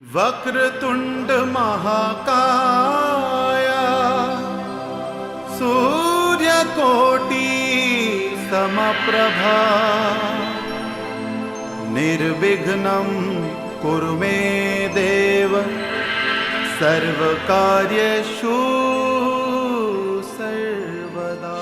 वक्रतुंड महाकाया सूर्यकोटि समप्रभा निर्विघ्नं कुरु मे देव सर्वकार्येषु सर्वदा।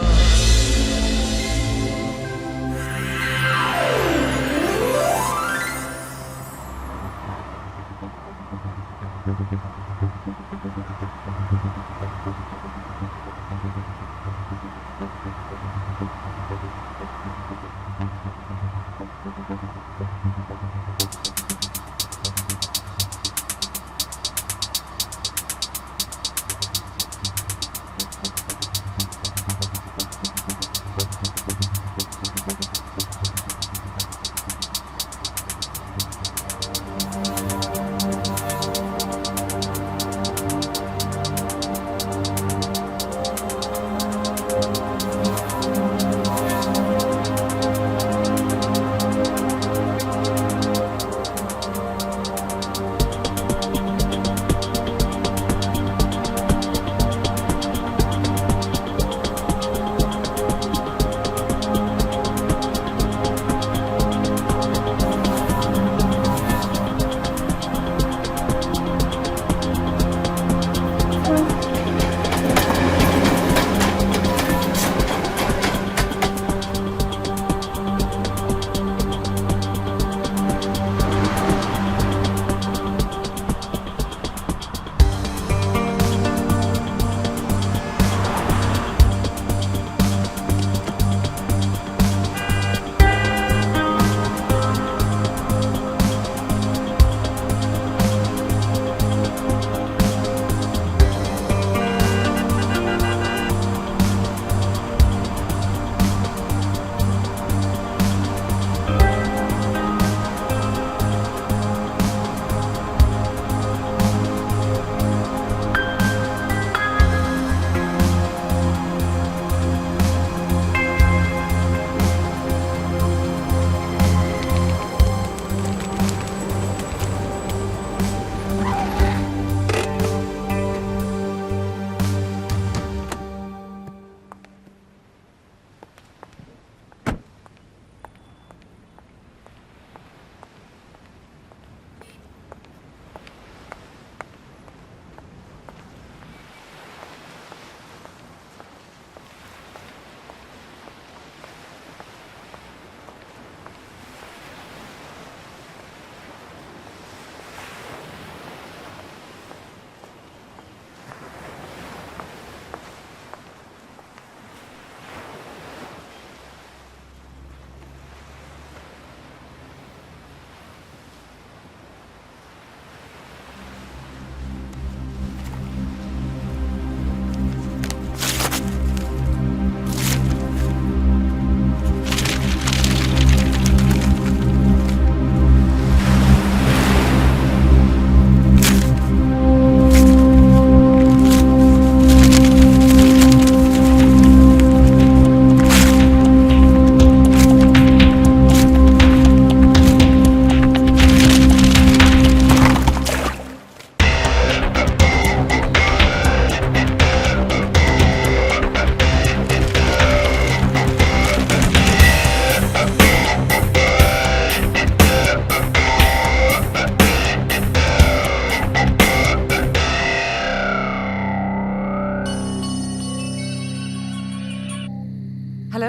Hello.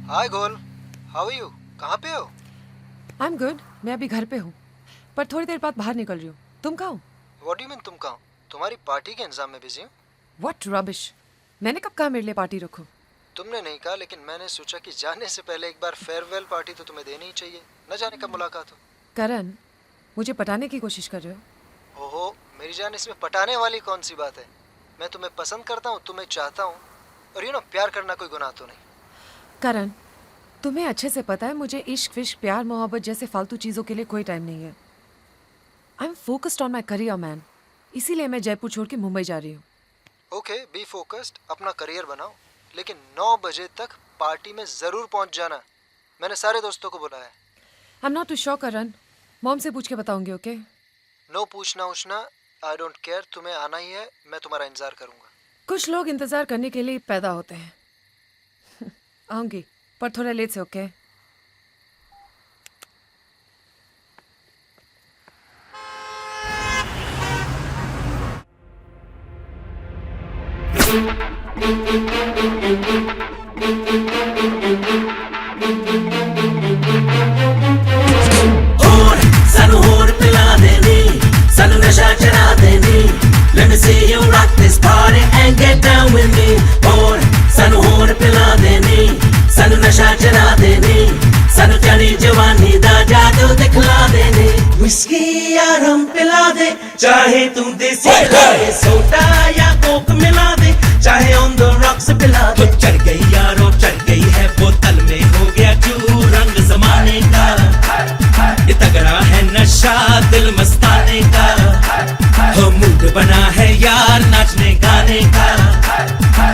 Hi Gul, how are you? कहाँ पे हो? I am good. मैं अभी घर पे हूँ, पर थोड़ी देर बाद बाहर निकल रही हूँ। तुम कहाँ हो? व्हाट डू यू मीन तुम कहाँ हो? तुम्हारी पार्टी के इंतजाम में बिजी हूँ। What rubbish. मैंने कब कहा मेरे लिए पार्टी रखो? तुमने नहीं कहा, लेकिन मैंने सोचा कि जाने से पहले एक बार फेयरवेल पार्टी तो तुम्हें देनी ही चाहिए, न जाने कब मुलाकात हो। करण, मुझे पटाने की कोशिश कर रहे हो? ओहो मेरी जान, इसमें पटाने वाली कौन सी बात है? मैं तुम्हें पसंद करता हूँ, तुम्हें चाहता हूँ, और प्यार करना कोई गुनाह तो नहीं। करण, तुम्हें अच्छे से पता है मुझे इश्क विश्क प्यार मोहब्बत जैसे फालतू चीज़ों के लिए कोई टाइम नहीं है। I am focused on my career man. इसीलिए मैं जयपुर छोड़ के मुंबई जा रही हूँ। ओके, बी फोकस्ड, अपना करियर बनाओ, लेकिन 9 बजे तक पार्टी में जरूर पहुंच जाना। मैंने सारे दोस्तों को बुलाया है। I am not too sure Karan. Mom से पूछ के बताऊंगी। ओके? नो पूछना उछना, आई डोंट केयर, तुम्हें आना ही है, मैं तुम्हारा इंतजार करूंगा। कुछ लोग इंतजार करने के लिए पैदा होते हैं। आऊंगी, पर थोड़ा लेट से, ओके? ਹੋਰ ਸਾਨੂੰ ਹੋਰ ਪਿਲਾ ਦੇ ਨੀ, ਸਾਨੂੰ ਨਸ਼ਾ ਚੜਾ ਦੇ ਨੀ। Let me see you rock this party and get down with me। ਹੋਰ ਸਾਨੂੰ ਹੋਰ ਪਿਲਾ ਦੇ ਨੀ, ਸਾਨੂੰ ਨਸ਼ਾ ਚੜਾ ਦੇ ਨੀ। ਸਾਨੂੰ ਜਾਨੀ ਜਵਾਨੀ ਦਾ ਜਾਦੂ ਦਿਖਲਾ ਦੇ ਨੀ। Whiskey या रम पिला दे, चाहे तुम देसी पिला दे, सोडा या कोक मिला दे, चाहे ऑन द रॉक्स पिला दे। चढ़ गई यारो चढ़ गई है बोतल में, हो गया चू रंग जमाने का। ये तगड़ा है नशा दिल मस्ताने का, हो मूड बना है यार नाचने गाने का।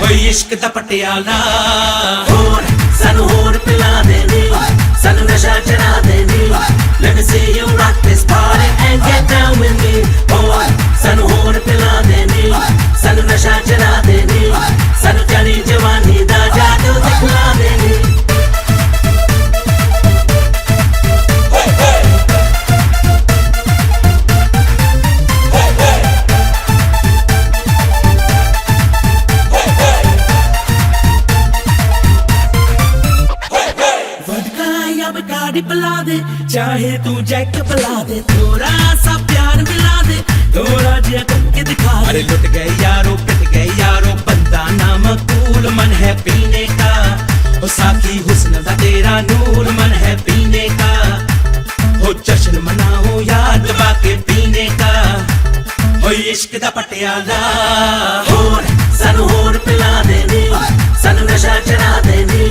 वो इश्क दा पटियाला, होर सानू होर पिला दे नी, सानू नशा चढ़ा दे नी। Let me see you rock this party and get down with me। होर सानू होर पिला दे नी, सानू नशा चढ़ा दे नी। सानू जानी जवानी दा जादू दिखला दे नी। वोडका या बकाडी पिला दे, चाहे तू जैक पिला दे। थोड़ा सा प्यार मिला दे, थोड़ा जिया करके दिखा दे। अरे लुट गए यारो पिट गए यारो, बंदा नाम कूल मन है पीने का। ओ साकी हुस्न दा तेरा नूर मन है पीने का। हो जश्न मनाओ यार दबा के पीने का। ओ इश्क दा पटियाला, होर सानू होर पिला दे नी, सानू नशा चढ़ा दे नी।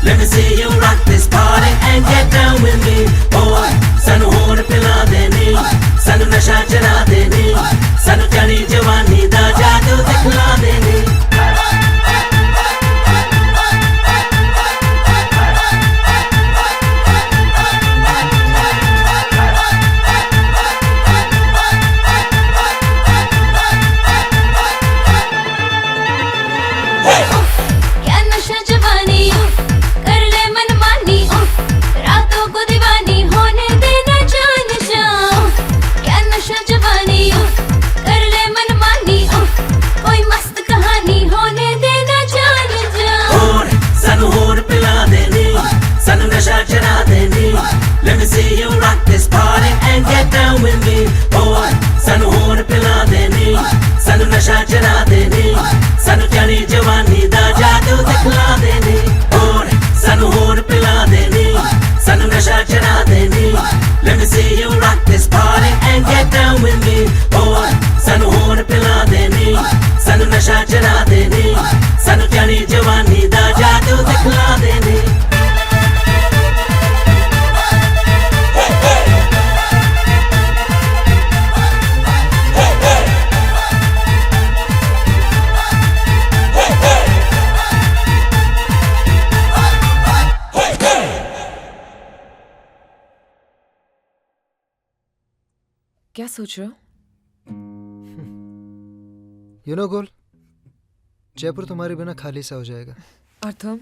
Let me see you rock this party and get down with me। होर सानू होर पिला दे नी, सानू नशा चढ़ा दे नी। सानू जानी जवानी दा जादू दिखला दे नी। क्या नशा जवानी, कर ले मनमानी, रातों को दीवानी होने देना जान जाओ। क्या नशा जवानी, कर ले मनमानी, कोई मस्त कहानी होने देना जान जाओ। होर सानू होर पिला दे नी, सानू नशा चढ़ा दे नी। Let me see you rock this party and get down with me। होर सानू होर पिला दे नी, सानू नशा चढ़ा दे नी। सानू जानी जवानी दा जादू दिखला दे नी। होर सानू होर पिला दे नी, सानू नशा चढ़ा दे नी। Let me see you rock this party and get down with me। होर सानू होर पिला दे नी, सानू नशा चढ़ा दे नी। सानू जानी जवानी दा जादू दिखला दे नी। क्या सोच रहे हो? यू नो गुल, जयपुर तुम्हारे बिना खाली सा हो जाएगा। और तुम?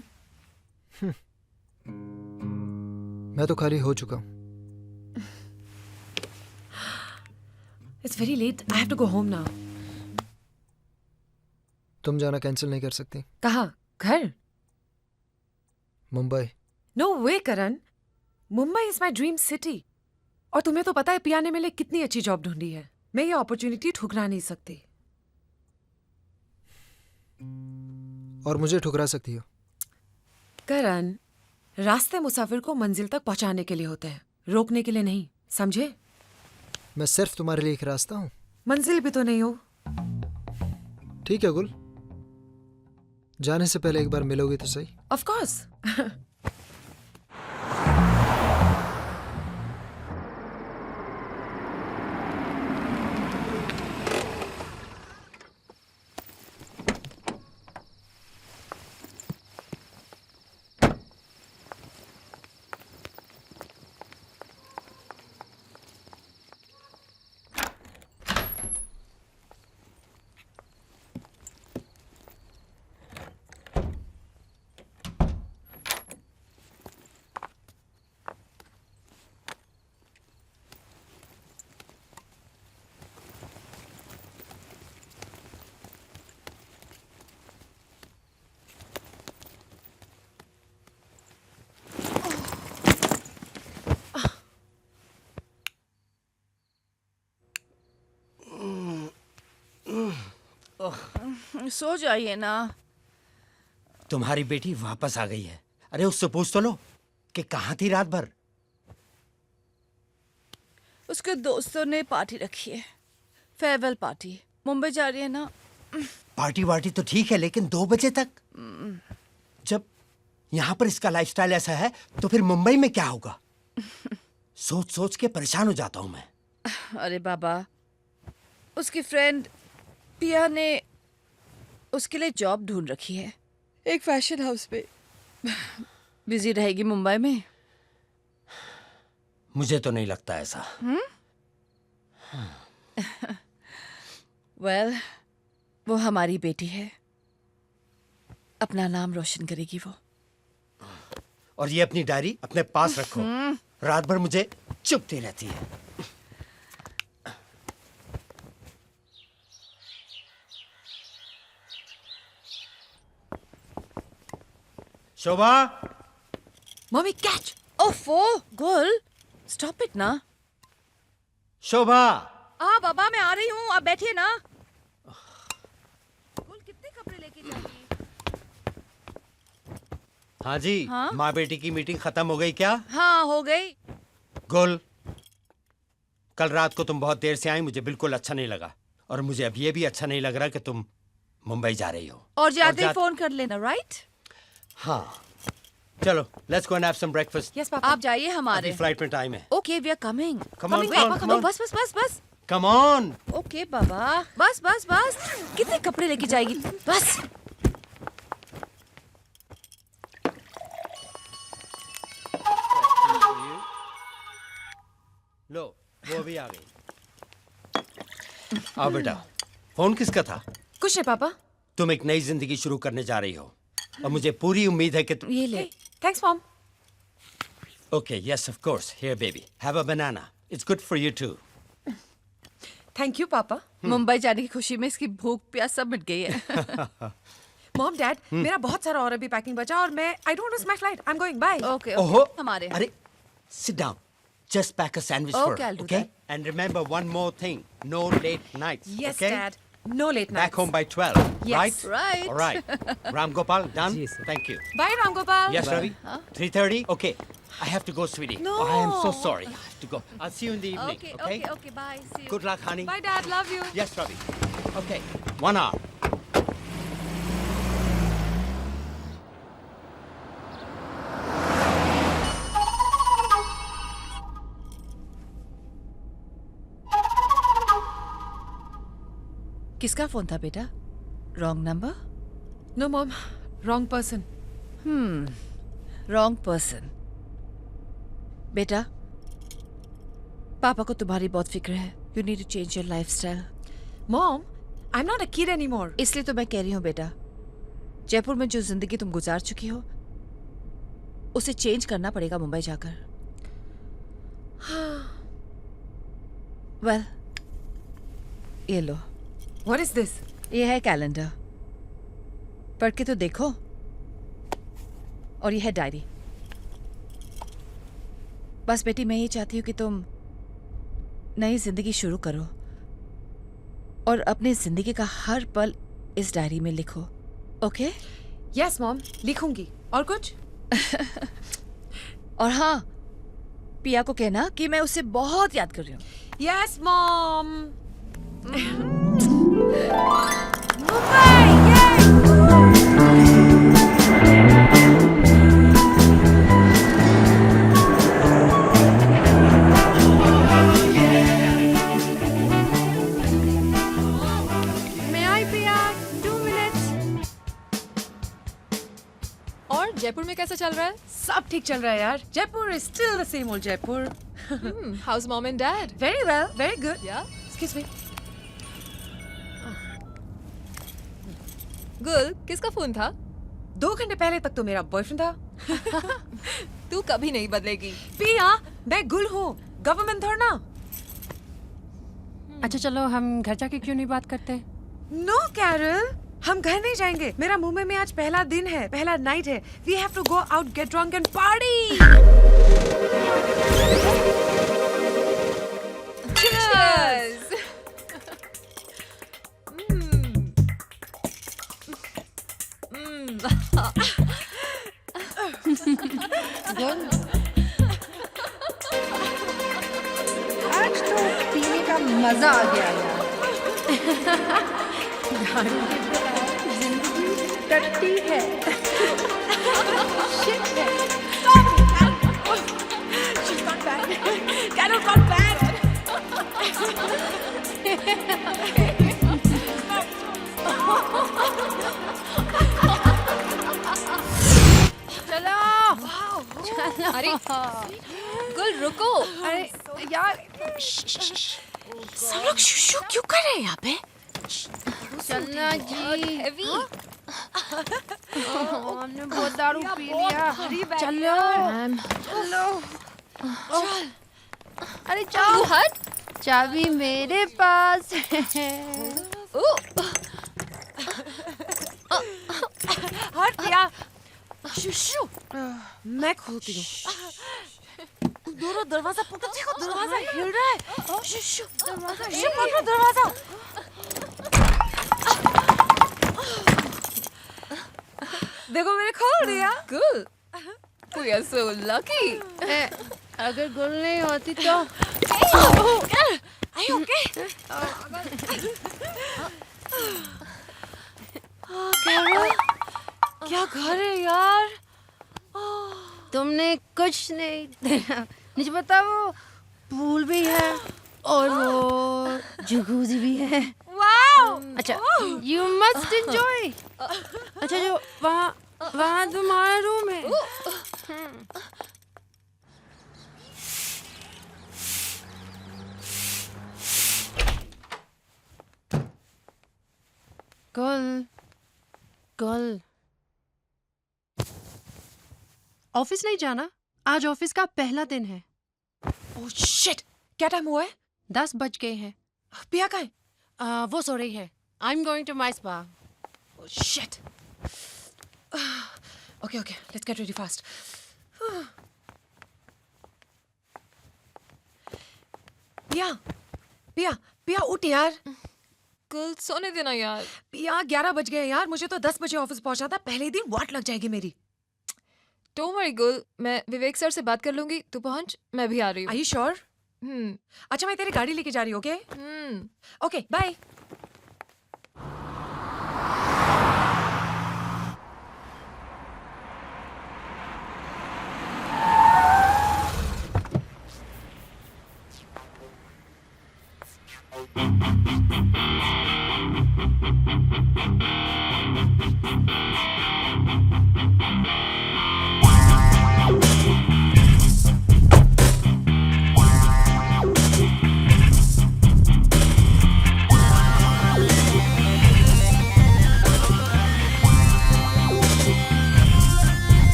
मैं तो खाली हो चुका हूँ। It's very late. I have to go home now. तुम जाना कैंसिल नहीं कर सकती? कहाँ? घर? Mumbai. No way, Karan. Mumbai is my dream city. और तुम्हें तो पता है पिया ने मेरे लिए कितनी अच्छी जॉब ढूंढी है। मैं ये अपॉर्चुनिटी ठुकरा नहीं सकती। और मुझे ठुकरा सकती हो? करण, रास्ते मुसाफिर को मंजिल तक पहुंचाने के लिए होते हैं, रोकने के लिए नहीं, समझे? मैं सिर्फ तुम्हारे लिए एक रास्ता हूँ। मंजिल भी तो नहीं हो। ठीक है गुल, जाने से पहले एक बार मिलोगी तो सही। Of course. सो जाइए ना। तुम्हारी बेटी वापस आ गई है। अरे उससे पूछ तो लो कि कहाँ थी रात भर। उसके दोस्तों ने पार्टी रखी है, फेयरवेल पार्टी। मुंबई जा रही है ना। पार्टी वार्टी तो ठीक है, लेकिन 2 बजे तक? जब यहाँ पर इसका लाइफस्टाइल ऐसा है तो फिर मुंबई में क्या होगा? सोच सोच के परेशान हो जाता हूँ मैं। अरे बाबा, उसकी फ्रेंड पिया ने उसके लिए जॉब ढूंढ रखी है एक फैशन हाउस में। बिजी रहेगी मुंबई में। मुझे तो नहीं लगता ऐसा। वेल, वो हमारी बेटी है, अपना नाम रोशन करेगी वो। और ये अपनी डायरी अपने पास रखो। रात भर मुझे चुपती रहती है। शोभा, मम्मी कैच। ओफो, गुल, स्टॉप इट ना। शोभा। हाँ बाबा, मैं आ रही हूँ, आप बैठिए ना। गुल, कितने कपड़े लेके जाएगी? हाँ जी। हाँ? माँ बेटी की मीटिंग खत्म हो गई क्या? हाँ, हो गई। गुल, कल रात को तुम बहुत देर से आई, मुझे बिल्कुल अच्छा नहीं लगा। और मुझे अब ये भी अच्छा नहीं लग रहा कि तुम मुंबई जा रही हो। और जाते ही फोन कर लेना, राइट? हाँ, चलो let's go and have some breakfast. Yes papa. आप जाइए हमारे। फ्लाइट में टाइम है। Okay, we are coming. Come on, come on, come on. बस बस बस बस। Come on. ओके बाबा, बस बस बस। कितने कपड़े लेके जाएगी? बस। लो, वो भी आ गई। आओ बेटा। फोन किसका था? कुछ नहीं पापा। तुम एक नई जिंदगी शुरू करने जा रही हो और मुझे पूरी उम्मीद है कि तुम। ये ले। Thanks mom. Okay, yes of course. Here baby, have a banana. It's good for you too. Thank you papa. Mumbai जाने की खुशी में इसकी भूख प्यास सब मिट गई है। मॉम डैड, मेरा बहुत सारा और अभी पैकिंग बचा और मैं I don't miss my flight. I am going by. Okay ओहो, ओके, हमारे। अरे sit down. Just pack a sandwich Okay, for her, I'll do okay? that. And remember one more thing, no late nights, Yes okay? dad. No late nights. Back home by 12, Yes. right? Right. All right. Ram Gopal, done? Thank you. Bye Ram Gopal. Yes, Ravi? 3:30? Okay. I have to go, sweetie. No. I am so sorry. I have to go. I'll see you in the evening, okay okay? Okay okay, bye, see you. Good luck, honey. Bye dad, love you. Yes, Ravi. Okay. 1 hour. किसका phone था बेटा? Wrong number? No mom, wrong person. Wrong person. बेटा, papa को तुम्हारी बहुत फिक्र है। You need to change your lifestyle. Mom, I'm not a kid anymore. इसलिए तो मैं कह रही हूँ बेटा, जयपुर में जो जिंदगी तुम गुजार चुकी हो उसे चेंज करना पड़ेगा मुंबई जाकर। वेल, ये लो, What is this? ये है कैलेंडर, पढ़ के तो देखो। और ये है डायरी। बस बेटी, मैं ये चाहती हूँ कि तुम नई जिंदगी शुरू करो और अपनी जिंदगी का हर पल इस डायरी में लिखो, ओके? Yes mom, लिखूंगी। और कुछ? और हाँ, पिया को कहना कि मैं उसे बहुत याद कर रही हूँ। Yes mom. Mumbai, yay! May I Priya? 2 minutes. और जयपुर में कैसा चल रहा है? सब ठीक चल रहा है यार। Jaipur is still the same old Jaipur. How's mom and dad? Very well, very good. Yeah. Excuse me. गुल, किसका फोन था? 2 घंटे पहले तक तो मेरा बॉयफ्रेंड था। तू कभी नहीं बदलेगी। पिया, मैं गुल हूँ, गवर्नमेंट थोड़ा ना। अच्छा चलो, हम घर जाके क्यों नहीं बात करते? नो कैरल, हम घर नहीं जाएंगे। मेरा मुंबई में आज पहला दिन है, पहला नाइट है। We have to go out, get drunk and party. Cheers! आज तो पीने का मजा आ गया यार। दारू के बिना जिंदगी टट्टी है। Shit है। She's gone bad. Carol gone bad. चलो। चलो। अरे गुल रुको। अरे यार सब लोग शुशु क्यों कर रहे हैं यहाँ पे? चलना जी। हेवी। हमने बहुत दारू पी लिया। चलो चलो। अरे चलो। हट। चाबी मेरे पास है। हट या शुशु, मैं खोलती हूँ। दोनों दरवाजा पकड़ो, देखो दरवाजा हिल रहा है। शुशु, दरवाजा पकड़ो, दरवाजा। देखो मैंने खोल दिया। गुल we are so lucky. अगर गुल नहीं होती तो Are you okay? कैरल, क्या घर है यार? तुमने कुछ नहीं देखा। मुझे पता वो पूल भी है और वो जकूज़ी भी है। वाओ! अच्छा, you must enjoy. अच्छा जो वहाँ तुम्हारा रूम है। कल ऑफिस नहीं जाना? आज ऑफिस का पहला दिन है। ओह शिट, क्या टाइम हुआ है? 10 बज गए हैं। पिया कहाँ है? वो सो रही है। I am going to my spa. Oh shit. Okay, let's get ready fast. पिया उठ यार। गुल सोने देना यार। पिया 11 बज गए यार, मुझे तो 10 बजे ऑफिस पहुंचना था। पहले ही दिन वाट लग जाएगी मेरी। डोंट वरी गुल, मैं विवेक सर से बात कर लूंगी। तू पहुंच, मैं भी आ रही Are हूँ। you sure? हम्म। अच्छा मैं तेरी गाड़ी लेके जा रही हूँ, okay? Okay, bye.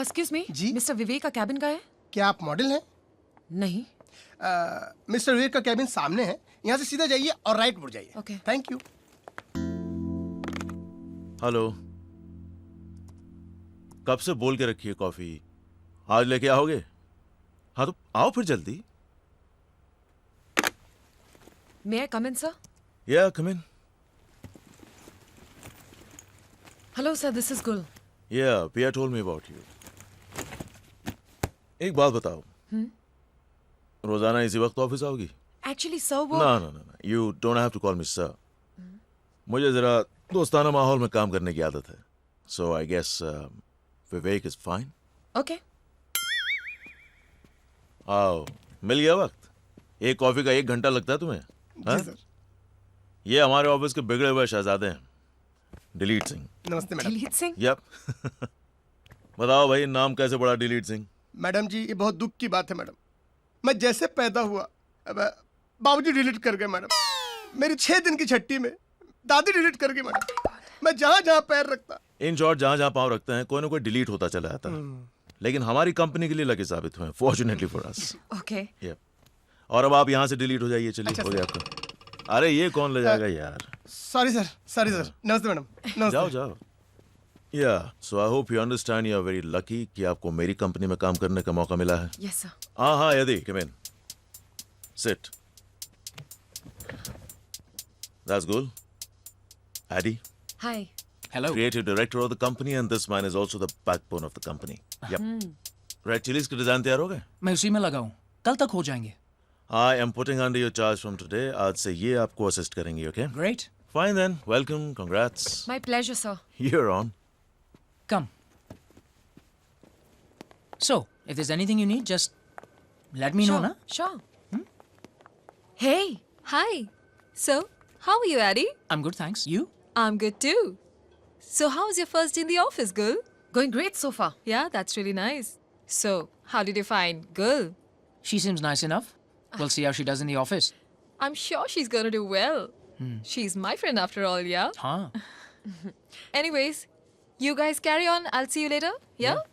Excuse me जी? मिस्टर विवेक का कैबिन का है? क्या आप मॉडल हैं? नहीं। मिस्टर विवेक का कैबिन सामने है, यहाँ से सीधा जाइए और राइट मुड़ जाइए। ओके। Thank you. हेलो, कब से बोल के रखी है कॉफी, आज लेके आओगे? हाँ तो आओ फिर जल्दी। मे आई कम इन सर? या कम इन। हेलो सर, दिस इज गुल। या पिया टोल्ड मी अबाउट यू। एक बात बताओ, रोजाना इसी वक्त ऑफिस आओगी? एक्चुअली सर वो ना ना ना, you don't have to call me sir. मुझे जरा दोस्ताना माहौल में काम करने की आदत है। So I guess Vivek is fine. Okay. आओ, मिल गया वक्त। एक कॉफी का 1 घंटा लगता है तुम्हें? हाँ? सर। ये हमारे ऑफिस के बिगड़े हुए शहजादे हैं, दिलीप सिंह। नमस्ते मैडम। दिलीप सिंह? यप। बताओ भाई, नाम कैसे पड़ा दिलीप सिंह? मैडम जी ये बहुत दुख की बात है मैडम। मैं जैसे पैदा हुआ बाबूजी डिलीट कर गए मैडम। मेरी 6 दिन की छट्टी में दादी डिलीट कर गई मैडम। मैं जहाँ जहाँ पैर रखता, इन शॉर्ट जहां जहां पाँव रखते हैं कोई ना कोई डिलीट होता चला जाता है, लेकिन हमारी कंपनी के लिए लकी साबित हुए, fortunately for us. Okay. Yup. और अब आप यहां से डिलीट हो जाइए। चलिए, अच्छा, हो गया सर। आपका। अरे ये कौन ले जाएगा यार? Sorry sir. नमस्ते मैडम। नमस्ते। जाओ जाओ। Yeah so I hope you understand you are very lucky कि आपको मेरी कंपनी में काम करने का मौका मिला है। Yes sir. हाँ यदि come in sit. That's good. Eddie, hi. Hello. creative director of the company and this man is also the backbone of the company. Yep. Red chilies के डिजाइन तैयार हो गए? मैं उसी में लगा हूँ, कल तक हो जाएंगे। I am putting under your charge from today. आज से ये आपको असिस्ट करेंगी, okay? Great. Fine then. Welcome. Congrats. My pleasure, sir. You're on. Come. So, if there's anything you need, just let me know, na? Sure. Hey. Hi. So, how are you, Addie? I'm good, thanks. You? I'm good too. So, how was your first day in the office, girl? Going great so far. Yeah, that's really nice. So, how did you find girl? She seems nice enough. We'll see how she does in the office. I'm sure she's gonna do well. She's my friend after all, yeah? Huh? Anyways, you guys carry on. I'll see you later. Yeah?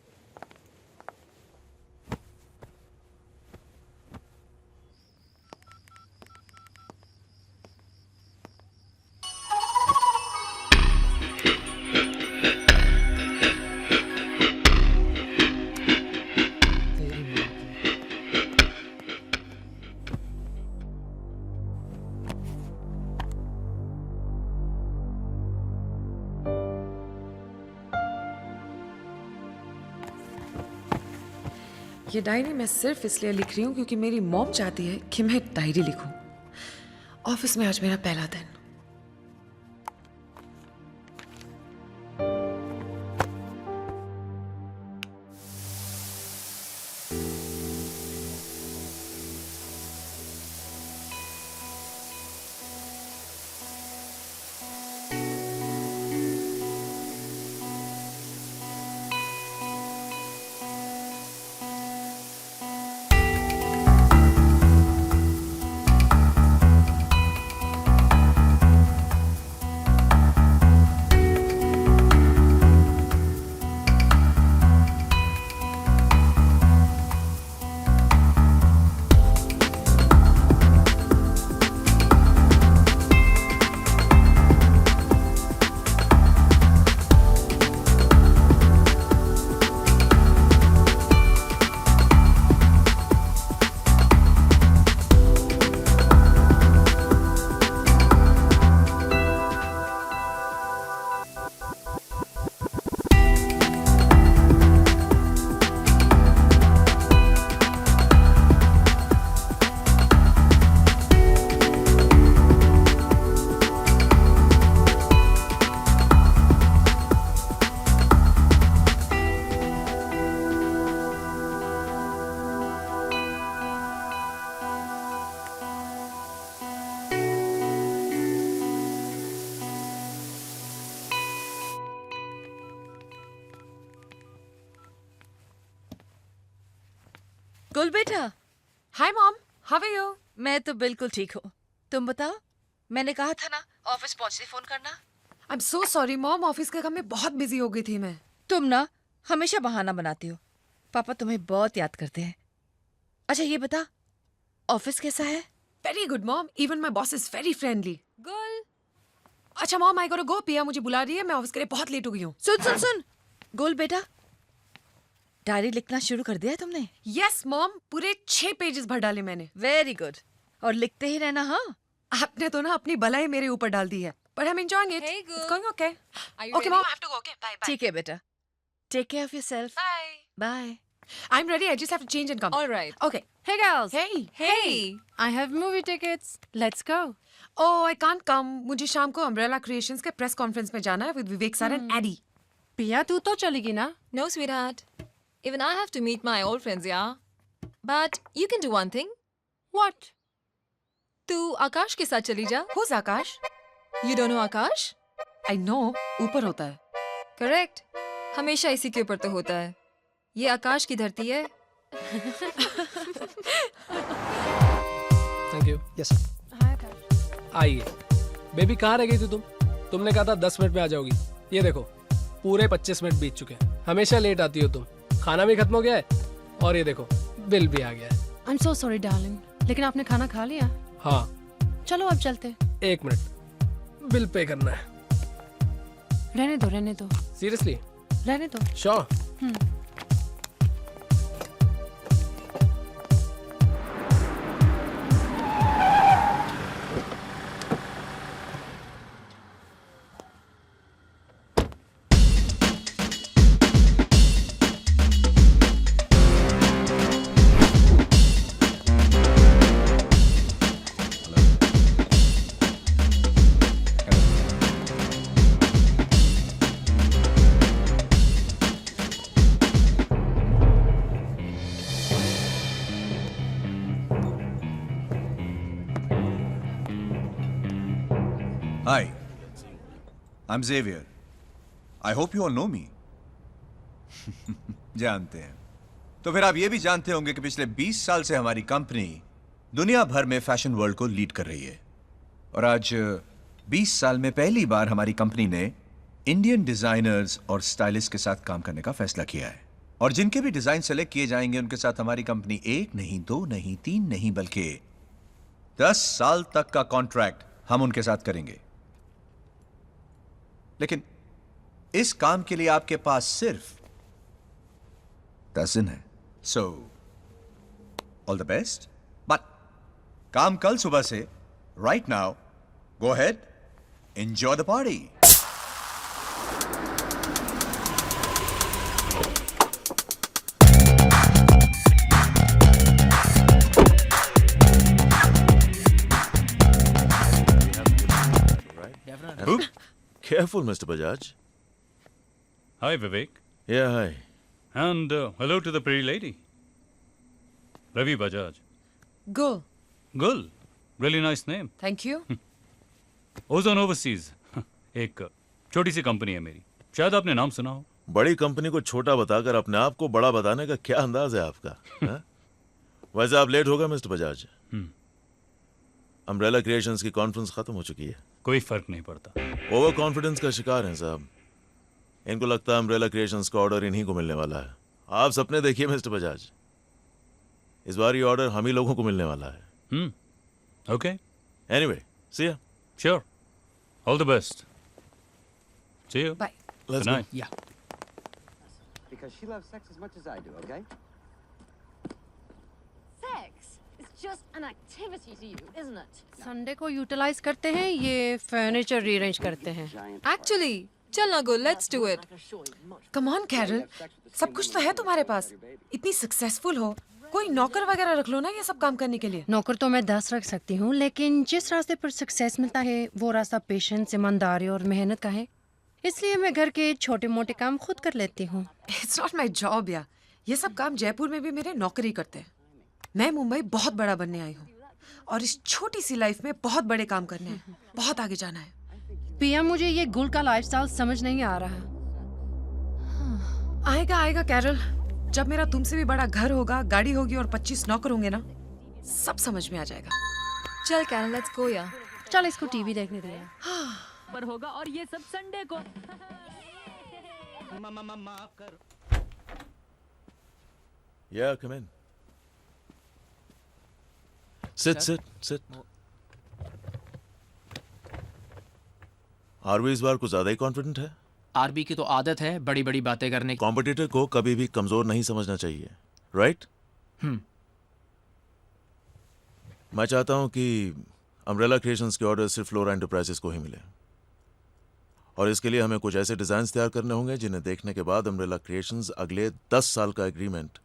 ये diary मैं सिर्फ इसलिए लिख रही हूँ क्योंकि मेरी mom चाहती है कि मैं डायरी लिखूं। ऑफिस में आज मेरा पहला दिन। गुल बेटा। Hi mom, how are you? मैं तो बिल्कुल ठीक हूँ। तुम बताओ, मैंने कहा था ना ऑफिस पहुंचते फोन करना। I am so sorry mom, office के काम में बहुत बिजी हो गई थी मैं। तुम ना हमेशा बहाना बनाती हो। पापा तुम्हें बहुत याद करते हैं। अच्छा ये बता, ऑफिस कैसा है? Very good mom, even my boss is very friendly. गुल। अच्छा mom, I got to go. पिया मुझे बुला रही है, मैं ऑफिस के लिए बहुत लेट हो गई हूँ। सुन गुल बेटा, डायरी लिखना शुरू कर दिया है तुमने? यस मॉम, पूरे 6 पेजेस भर डाले मैंने। Very good. और लिखते ही रहना। हाँ, आपने तो ना अपनी भलाई मेरे ऊपर डाल दी है, but I'm enjoying it. Hey, girl. It's going okay. Are you Okay, ready? mom, I have to go. Okay, bye. ठीक है बेटा। Take care of yourself. Bye. Bye. I'm ready. I just have to change and come. All right. Okay. Hey girls. Hey. Hey. I have movie tickets. Let's go. Oh, I can't come. मुझे शाम को Umbrella Creations के press conference में जाना है with Vivek sir and Addy. पिया तू तो चलेगी ना? No, sweetheart. Even I have to meet my old friends, yeah. But you can do one thing. What? तू आकाश के साथ चली जा। Who's Akash? You don't know Akash? I know. ऊपर होता है। Correct. हमेशा इसी के ऊपर तो होता है। ये आकाश की धरती है। Thank you. यस आइए। बेबी कहाँ रह गई थी तुम? तुमने कहा था 10 मिनट में आ जाओगी। ये देखो पूरे 25 मिनट बीत चुके हैं। हमेशा लेट आती हो तुम। खाना भी खत्म हो गया है और ये देखो बिल भी आ गया है। I'm so sorry, darling. लेकिन आपने खाना खा लिया? हाँ। चलो अब चलते हैं। एक मिनट, बिल पे करना है। रहने दो सीरियसली? रहने दो। Sure? Hi, I'm Xavier. I hope you all know me. जानते हैं। तो फिर आप ये भी जानते होंगे कि पिछले 20 साल से हमारी कंपनी दुनिया भर में फैशन वर्ल्ड को लीड कर रही है। और आज 20 साल में पहली बार हमारी कंपनी ने इंडियन डिजाइनर्स और स्टाइलिस्ट के साथ काम करने का फैसला किया है। और जिनके भी डिजाइन सेलेक्ट किए जाएंगे उनके साथ हमारी कंपनी 1 नहीं, 2 नहीं, 3 नहीं, बल्कि 10 साल तक का कॉन्ट्रैक्ट हम उनके साथ करेंगे। लेकिन इस काम के लिए आपके पास सिर्फ 10 दिन है। So all the best, but काम कल सुबह से, right now, go ahead, enjoy the party. Careful, Mr. Bajaj. Hi, Vivek. Yeah, hi. And hello to the pretty lady. Ravi Bajaj. Gul. Gul. Really nice name. Thank you. Ozone Overseas. एक छोटी सी company है मेरी, शायद आपने नाम सुना हो। बड़ी कंपनी को छोटा बताकर अपने आप को बड़ा बताने का क्या अंदाज है आपका? हाँ? वैसे आप लेट हो गए मिस्टर बजाज। अम्ब्रेला क्रिएशंस की कॉन्फ्रेंस खत्म हो चुकी है। कोई फर्क नहीं पड़ता। ओवर कॉन्फिडेंस का शिकार हैं साहब। इनको लगता है अम्ब्रेला क्रिएशंस का ऑर्डर इन्हीं को मिलने वाला है। आप सपने देखिए मिस्टर बजाज, इस बार ये ऑर्डर हम ही लोगों को मिलने वाला है। Okay. Anyway, see ya. Sure. All the best. See you. Bye. Let's Good go. night. Yeah. Because she loves sex as much as I do, okay? Sex is just an activity to you, isn't it? Sunday को utilise करते हैं, ये furniture rearrange करते हैं। Actually, चल ना गो, let's do it. Come on, Carol. सब कुछ तो है तुम्हारे पास। इतनी सक्सेसफुल हो, कोई नौकर वगैरह रख लो ना ये सब काम करने के लिए। नौकर तो मैं 10 रख सकती हूँ, लेकिन जिस रास्ते पर सक्सेस मिलता है वो रास्ता पेशेंस, ईमानदारी और मेहनत का है। इसलिए मैं घर के छोटे मोटे काम खुद कर लेती हूँ। इट्स नॉट माई जॉब या, ये सब काम जयपुर में भी मेरे नौकरी करते हैं। मैं मुंबई बहुत बड़ा बनने आई हूँ और इस छोटी सी लाइफ में बहुत बड़े काम करने हैं, बहुत आगे जाना है। पिया, मुझे ये गुल का लाइफस्टाइल समझ नहीं आ रहा। आएगा आएगा कैरल, जब मेरा तुमसे भी बड़ा घर होगा, गाड़ी होगी और 25 नौकर होंगे ना, सब समझ में आ जाएगा। चल कैरल, लेट्स गो या। चल इसको टीवी देखने दिया पर होगा और ये सब संडे को। Yeah, come in. Sit. RB इस बार कुछ ज्यादा ही कॉन्फिडेंट है। आरबी की तो आदत है बड़ी बड़ी बातें करने की। कॉम्पिटिटर को कभी भी कमजोर नहीं समझना चाहिए, राइट? मैं चाहता हूं कि अम्ब्रेला क्रिएशंस के ऑर्डर सिर्फ फ्लोरा एंटरप्राइजेस को ही मिले, और इसके लिए हमें कुछ ऐसे डिजाइन तैयार करने होंगे जिन्हें देखने के बाद अम्ब्रेला क्रिएशंस अगले 10 साल का एग्रीमेंट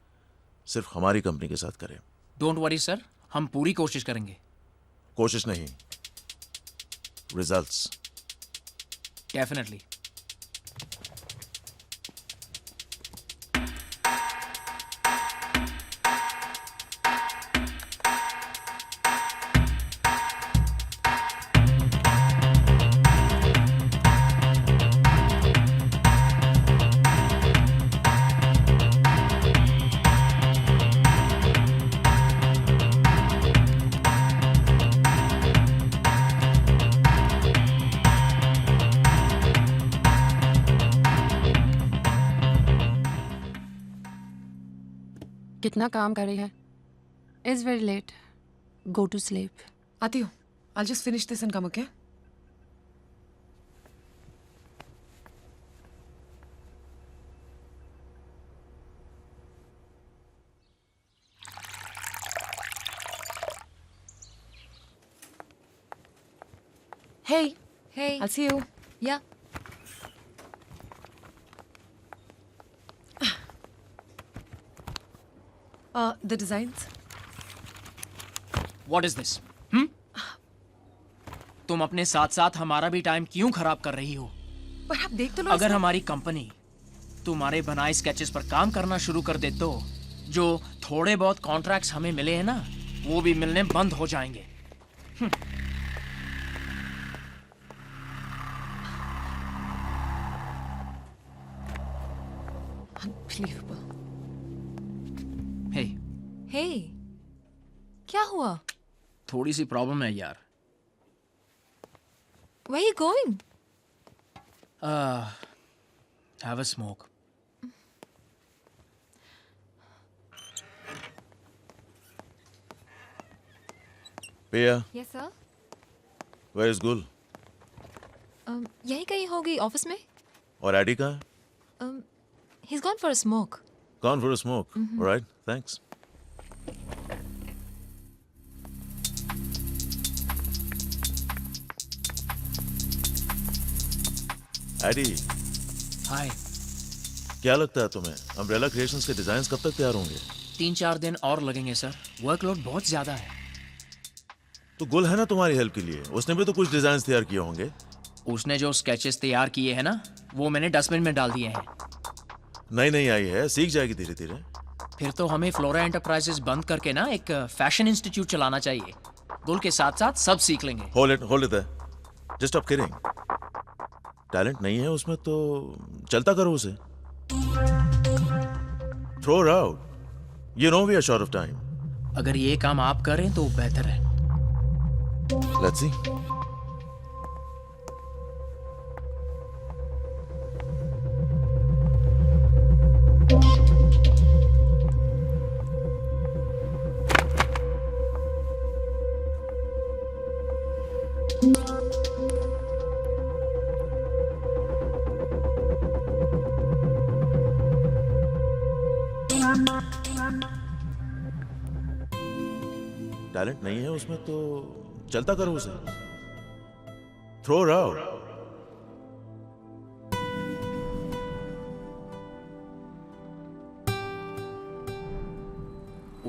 सिर्फ हमारी कंपनी के साथ करे। डोंट वरी सर, हम पूरी कोशिश करेंगे। कोशिश नहीं, रिजल्ट्स। डेफिनेटली। कितना काम कर रही है। It's very late, go to sleep. आती हूँ। I'll just finish this and come, okay? Hey. Hey. I'll see you. Yeah. The designs. What is this? Hmm? तुम अपने साथ साथ हमारा भी टाइम क्यों खराब कर रही हो? पर आप देख तो लो। अगर हमारी कंपनी तुम्हारे बनाए स्केचेस पर काम करना शुरू कर दे तो जो थोड़े बहुत कॉन्ट्रैक्ट्स हमें मिले हैं ना, वो भी मिलने बंद हो जाएंगे। Unbelievable. हे, Hey. क्या हुआ? थोड़ी सी प्रॉब्लम है यार। Where are you going? Have a smoke. Pia, Yes, sir. where is Gul? यहीं कहीं होगी ऑफिस में? और एडी कहाँ है? He's gone for a smoke. Gone for a smoke. All right, thanks. Eddie, hi. क्या लगता है तुम्हें अम्ब्रेला क्रिएशंस के डिजाइन्स कब तक तैयार होंगे? 3-4 दिन और लगेंगे सर। वर्कलोड बहुत ज्यादा है। तो गुल है ना तुम्हारी हेल्प के लिए, उसने भी तो कुछ डिजाइन्स तैयार किए होंगे। उसने जो स्केचेस तैयार किए हैं ना, वो मैंने डस्टबिन में डाल दिए हैं। नई नई आई है, सीख जाएगी धीरे धीरे। फिर तो हमें फ्लोरा एंटरप्राइजेस बंद करके ना एक फैशन इंस्टीट्यूट चलाना चाहिए। गुल के साथ साथ सब सीख लेंगे। Hold it there. Just stop kidding. Talent नहीं है उसमें तो चलता करो उसे। Throw it out. You know we are short of time. अगर ये काम आप करें तो बेहतर है। Let's see. टैलेंट नहीं है उसमें तो चलता करो उसे। Throw it out.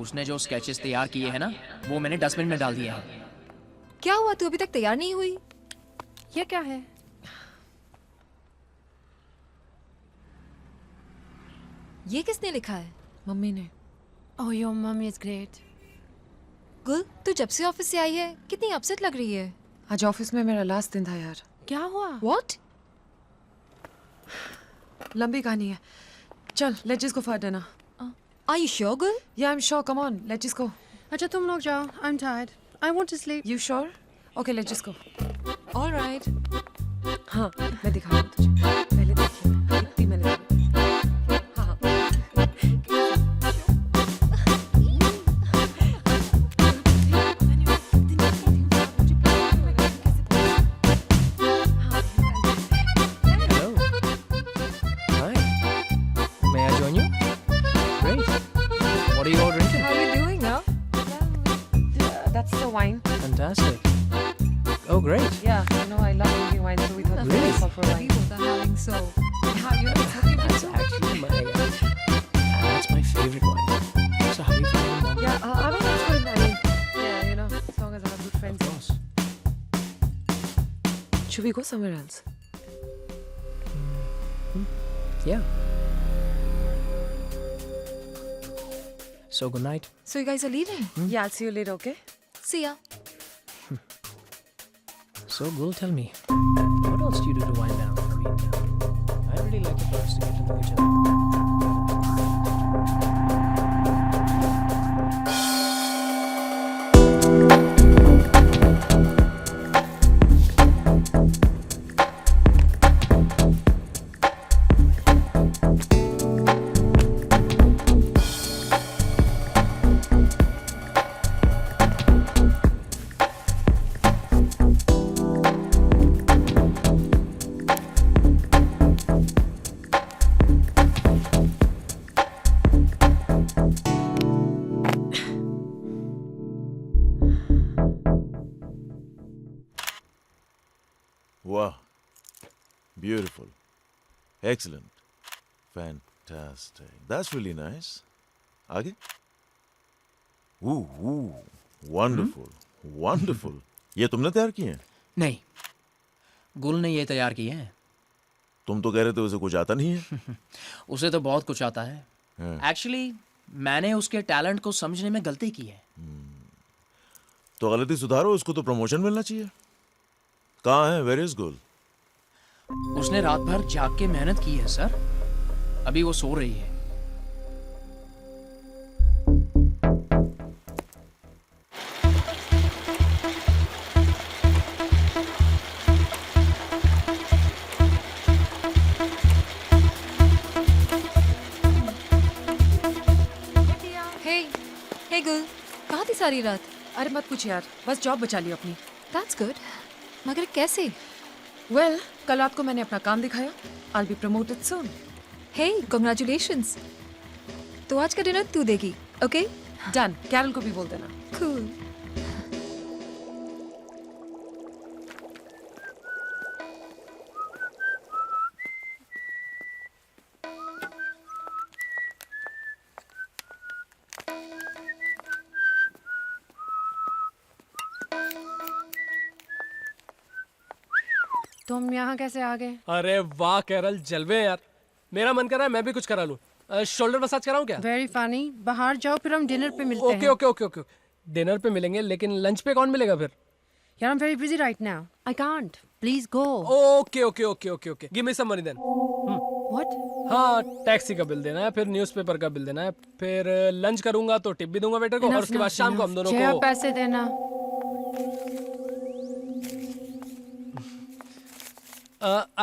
उसने जो स्केचेस तैयार किए हैं ना, वो मैंने डस्टबिन में डाल दिए हैं। क्या हुआ? तू अभी तक तैयार नहीं हुई? ये क्या है? ये किसने लिखा है? मम्मी ने। Oh, your mummy is great. गुल, तू जब से ऑफिस से आई है कितनी अपसेट लग रही है। आज ऑफिस में मेरा लास्ट दिन था यार। क्या हुआ? What? लंबी कहानी है। चल, let's just go for dinner. Are you sure, Gul? Yeah, I'm sure. Come on, let's just go. अच्छा तुम लोग जाओ। I'm tired. I want to sleep. You sure? Okay, let's just go. All right. हाँ, मैं दिखाऊंगा तुझे। पहले देखिए, इतनी मैंने देखी। हाँ हाँ। Hello. Hi. May I join you? Great. What are you all drinking? How are you doing, huh? That's the wine. Fantastic. Oh, great. Yeah, you know I love drinking wine, so we thought we'd Really? go for wine. We both are having so. Yeah, you know, it's okay. That's actually that's my favorite wine. So how do you find it? Yeah, I mean, it's good. I mean, yeah, you know, as long as I have good friends. Of course. Should we go somewhere else? Yeah. So good night. So you guys are leaving? Yeah, I'll see you later, okay? See ya. So Gul, tell me, what else do you do to wind down? I mean, I really like it for us to get to know each other. Excellent. Fantastic. That's really nice. आगे? Wonderful. Wonderful. ये तुमने तैयार किए हैं? नहीं, गुल ने ये तैयार किए हैं। तुम तो कह रहे थे उसे कुछ आता नहीं है। उसे तो बहुत कुछ आता है। एक्चुअली मैंने उसके टैलेंट को समझने में गलती की है। तो गलती सुधारो, उसको तो प्रमोशन मिलना चाहिए। कहाँ है? Where is गुल? उसने रात भर जाग के मेहनत की है सर। अभी वो सो रही है। Hey गुल, कहाँ थी सारी रात? अरे मत पूछ यार, बस जॉब बचा ली अपनी। That's good. मगर कैसे? Well, कल रात को मैंने अपना काम दिखाया। I'll be promoted soon. Hey, congratulations. तो आज का डिनर तू देगी, okay? Done. कैरल को भी बोल देना। Cool. तुम यहाँ कैसे आ गए? अरे वाह कैरल, जलवे हैं यार। मेरा मन कर रहा है मैं भी कुछ करा लूं। शोल्डर मसाज कराऊं क्या? Very funny. बाहर जाओ फिर हम डिनर पे मिलते ओके हैं। Okay okay okay. डिनर पे मिलेंगे, लेकिन लंच पे कौन मिलेगा फिर? यार I am very busy right now. I can't. Please go. Okay okay okay okay okay. Give me some money then. What? हाँ, टैक्सी का बिल देना है, फिर न्यूज़पेपर का बिल देना है, फिर लंच करूंगा तो टिप भी दूंगा वेटर को, और उसके बाद शाम को हम दोनों को पैसे देना।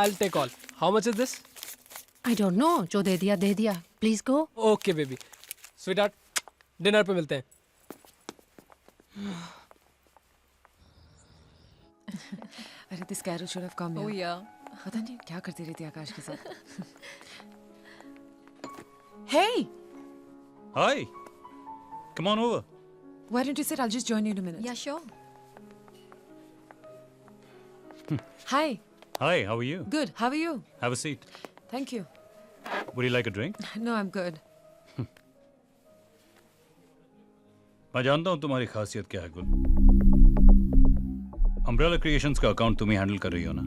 I'll take all. How much is this? I don't know. जो दे दिया। Please go. Okay baby. Sweetheart, dinner पे मिलते हैं। अरे this Carol should have come here. Oh yeah. पता नहीं क्या करती रहती है आकाश के साथ। Hey, Hi. Come on over. why don't you sit? I'll just join you in a minute. Yeah, sure. Hi. Hi, how are you? Good. How are you? Have a seat. Thank you. Would you like a drink? No, I'm good. मैं जानता हूँ तुम्हारी खासियत क्या है गुल। Umbrella creations का account तुम ही हैंडल कर रही हो ना?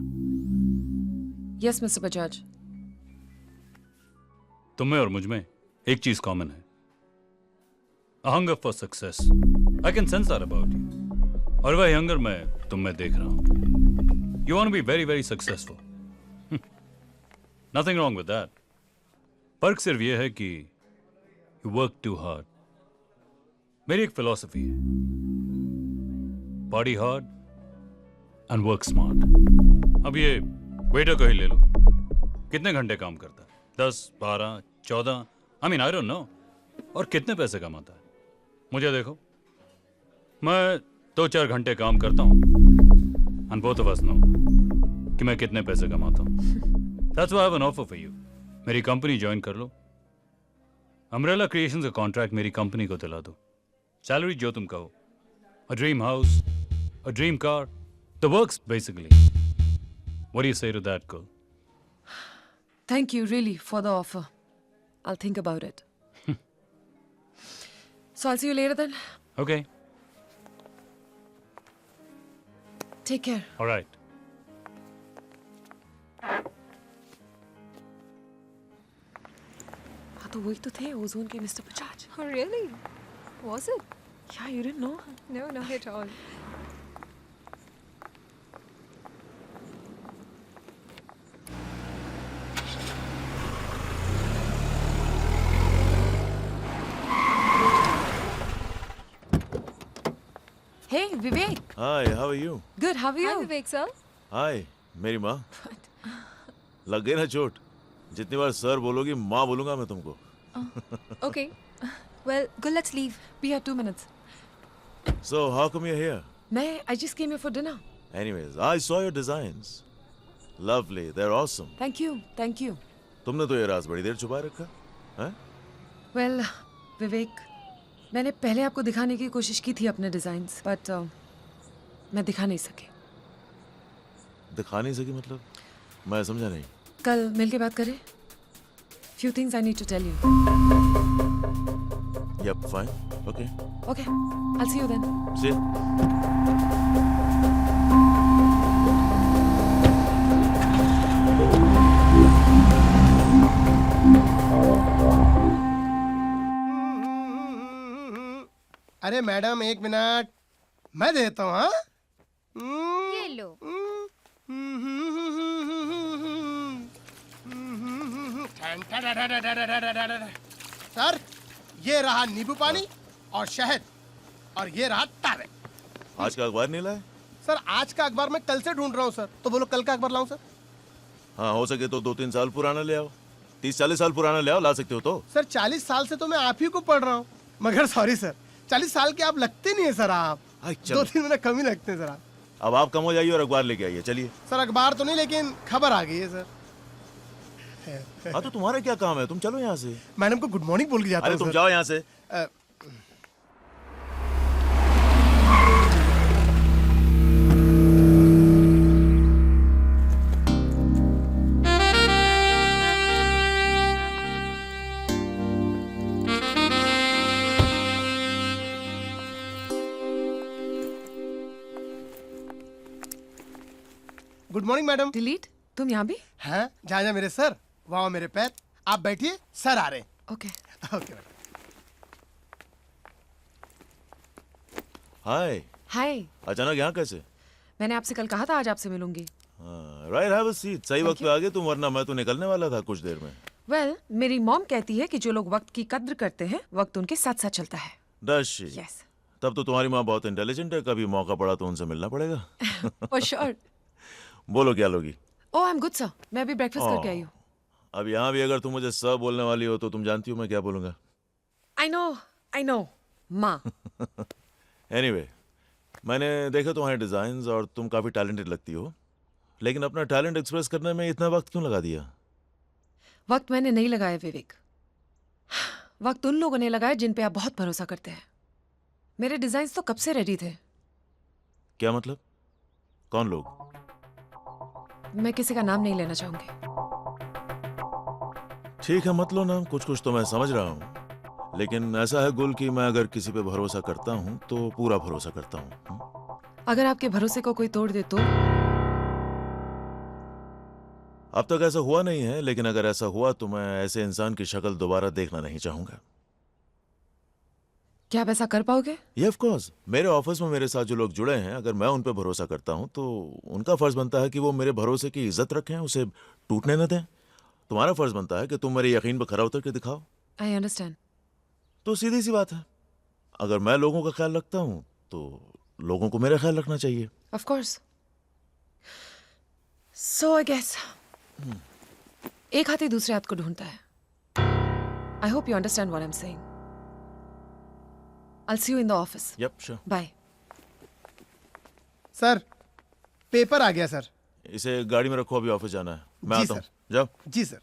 Yes, Mr. Bajaj. तुम में और मुझ में एक चीज कॉमन है, a hunger for success. I can sense that about you. और वही हंगर मैं तुम में देख रहा हूँ। You want to be very very successful. Nothing wrong with that. फर्क सिर्फ ये है कि you work too hard. मेरी एक फिलॉसफी है, party hard and work smart. अब ये वेटर को ही ले लो, कितने घंटे काम करता है? 10, 12, 14, I mean I don't know. और कितने पैसे कमाता है? मुझे देखो, मैं 2-4 घंटे काम करता हूँ, and both of us know कि मैं कितने पैसे कमाता हूँ। That's why I have an offer for you. मेरी कंपनी ज्वाइन कर लो, अम्ब्रेला क्रिएशंस का कॉन्ट्रैक्ट मेरी कंपनी को दिला दो, सैलरी जो तुम कहो, a dream house, a dream car, the works basically. What do you say to that, girl? Thank you, really, for the offer. I'll think about it. So I'll see you later then. Okay, Take care. all right. हाँ तो वही तो थे ozone के mister Bajaj. Oh really? Was it? Yeah, you didn't know? No, not at all. Hey, Vivek. Hi, how are you? Good, how are you? Hi, Vivek sir. Hi, मेरी माँ। लग गई ना चोट? जितनी बार सर बोलोगी माँ बोलूंगा मैं तुमको। Okay. Well, good. Let's leave. We have 2 minutes. So how come you're here? I just came here for dinner. Anyways, I saw your designs. Lovely, they're awesome. Thank you, thank you. तुमने तो ये राज बड़ी देर छुपा रखा, हैं? Well, विवेक, मैंने पहले आपको दिखाने की कोशिश की थी अपने डिजाइन्स, बट मैं दिखा नहीं सकी। दिखा नहीं सकी मतलब? मैं समझा नहीं। कल मिल के बात करें? Few things I need to tell you. Yep, fine. Okay. Okay, I'll see you then. See you. अरे मैडम एक मिनट, मैं देता हूँ। हाँ ये लो। सर ये रहा नींबू पानी और शहद, और ये रहा तावे। आज का अखबार नहीं लाए? सर आज का अखबार मैं कल से ढूंढ रहा हूँ सर, तो बोलो कल का अखबार लाऊं सर? हाँ, हो सके तो 2-3 साल पुराना ले आओ। 30-40 साल पुराना ले आओ, ला सकते हो तो। सर 40 साल से तो मैं आप ही को पढ़ रहा हूँ, मगर सॉरी सर 40 साल के आप लगते नहीं है सर। आप 2-3 महीने कम ही लगते हैं सर। अब आप कम हो जाइए और अखबार लेके आइए। चलिए। सर अखबार तो नहीं, लेकिन खबर आ गई है सर। हाँ तो तुम्हारा क्या काम है, तुम चलो यहाँ से। मैडम को गुड मॉर्निंग बोल के जाता हूँ। अरे तुम जाओ यहाँ से। Good morning madam. डिलीट? तुम यहाँ भी? हैं? जा जा मेरे सर, वाह मेरे पैर। आप बैठिए, सर आ रहे हैं। Okay okay madam. Hi. Hi. अचानक यहाँ कैसे? मैंने आपसे कल कहा था आज आपसे मिलूंगी। Right, have a seat. सही वक्त पे आ गए तुम, वरना मैं तो निकलने वाला था कुछ देर में। वेल, मेरी मॉम कहती है कि जो लोग वक्त की कद्र करते हैं, वक्त उनके साथ साथ चलता है। Does she? Yes. तब तो तुम्हारी माँ बहुत इंटेलिजेंट है, कभी मौका पड़ा तो उनसे मिलना पड़ेगा। For sure. बोलो क्या लोगी? Oh, I'm good sir. मैं अभी ब्रेकफास्ट करके आई हूँ। अब यहाँ भी अगर तुम मुझे सर बोलने वाली हो तो तुम जानती हो मैं क्या बोलूंगा। I know, माँ। Anyway, मैंने देखा तुम्हारे डिजाइन्स और तुम काफी टैलेंटेड लगती हो, लेकिन अपना टैलेंट एक्सप्रेस करने में इतना वक्त क्यों लगा दिया? वक्त मैंने नहीं लगाया विवेक, वक्त उन लोगों ने लगाया जिन पे आप बहुत भरोसा करते हैं। मेरे डिजाइन्स तो कब से रेडी थे। क्या मतलब? कौन लोग? मैं किसी का नाम नहीं लेना चाहूंगी। ठीक है, मत लो नाम, कुछ कुछ तो मैं समझ रहा हूँ, लेकिन ऐसा है गुल कि मैं अगर किसी पे भरोसा करता हूँ तो पूरा भरोसा करता हूँ। अगर आपके भरोसे को कोई तोड़ दे तो? अब तक ऐसा हुआ नहीं है, लेकिन अगर ऐसा हुआ तो मैं ऐसे इंसान की शक्ल दोबारा देखना नहीं चाहूंगा। क्या आप ऐसा कर पाओगे? ये ऑफ कोर्स। मेरे ऑफिस में मेरे साथ जो लोग जुड़े हैं, अगर मैं उन पे भरोसा करता हूं तो उनका फर्ज बनता है कि वो मेरे भरोसे की इज्जत रखें, उसे टूटने न दें। तुम्हारा फर्ज बनता है कि तुम मेरे यकीन पर खरा उतर के दिखाओ। I understand. तो सीधी सी बात है, अगर मैं लोगों का ख्याल रखता हूं तो लोगों को मेरा ख्याल रखना चाहिए। Of course. So I guess एक हाथी दूसरे हाथ को ढूंढता है। I hope you understand what I am saying. I'll see you in the office. Yep, sure. Bye. Sir paper आ गया सर। इसे गाड़ी में रखो, अभी ऑफिस जाना है। मैं आता हूँ। जाओ। जी sir.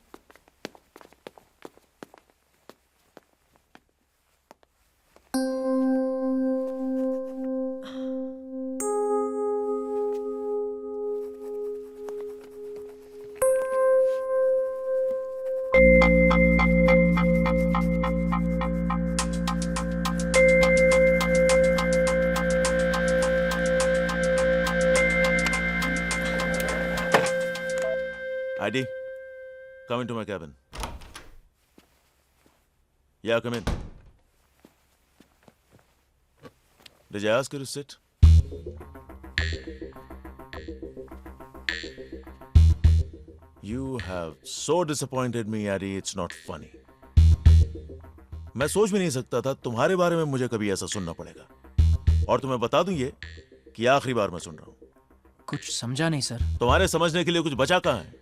ID, come into my cabin. Yeah, come in. Did I ask you to sit? You have so disappointed me, Addy, it's not funny. मैं सोच भी नहीं सकता था तुम्हारे बारे में मुझे कभी ऐसा सुनना पड़ेगा। और तुम्हें बता दूं ये कि आखिरी बार मैं सुन रहा हूं। कुछ समझा नहीं सर। तुम्हारे समझने के लिए कुछ बचा कहाँ है?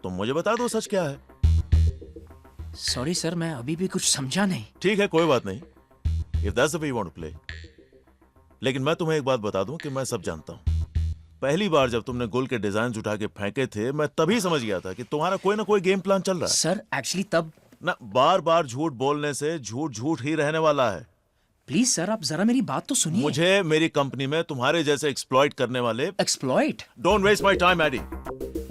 तुम मुझे बता दो सच क्या है। सॉरी सर, मैं अभी भी कुछ समझा नहीं। ठीक है, कोई बात नहीं। If that's the way you want to play. लेकिन मैं तुम्हें एक बात बता दूं कि मैं सब जानता हूं। पहली बार जब तुमने गुल के डिजाइन उठा के फेंके थे, मैं तभी समझ गया था कि तुम्हारा कोई ना कोई गेम प्लान चल रहा है। सर एक्चुअली तब ना, बार बार झूठ बोलने से झूठ झूठ ही रहने वाला है। प्लीज सर, आप जरा मेरी बात तो सुनिए। मुझे मेरी कंपनी में तुम्हारे जैसे एक्सप्लॉइट करने वाले exploit? Don't waste my time Eddie.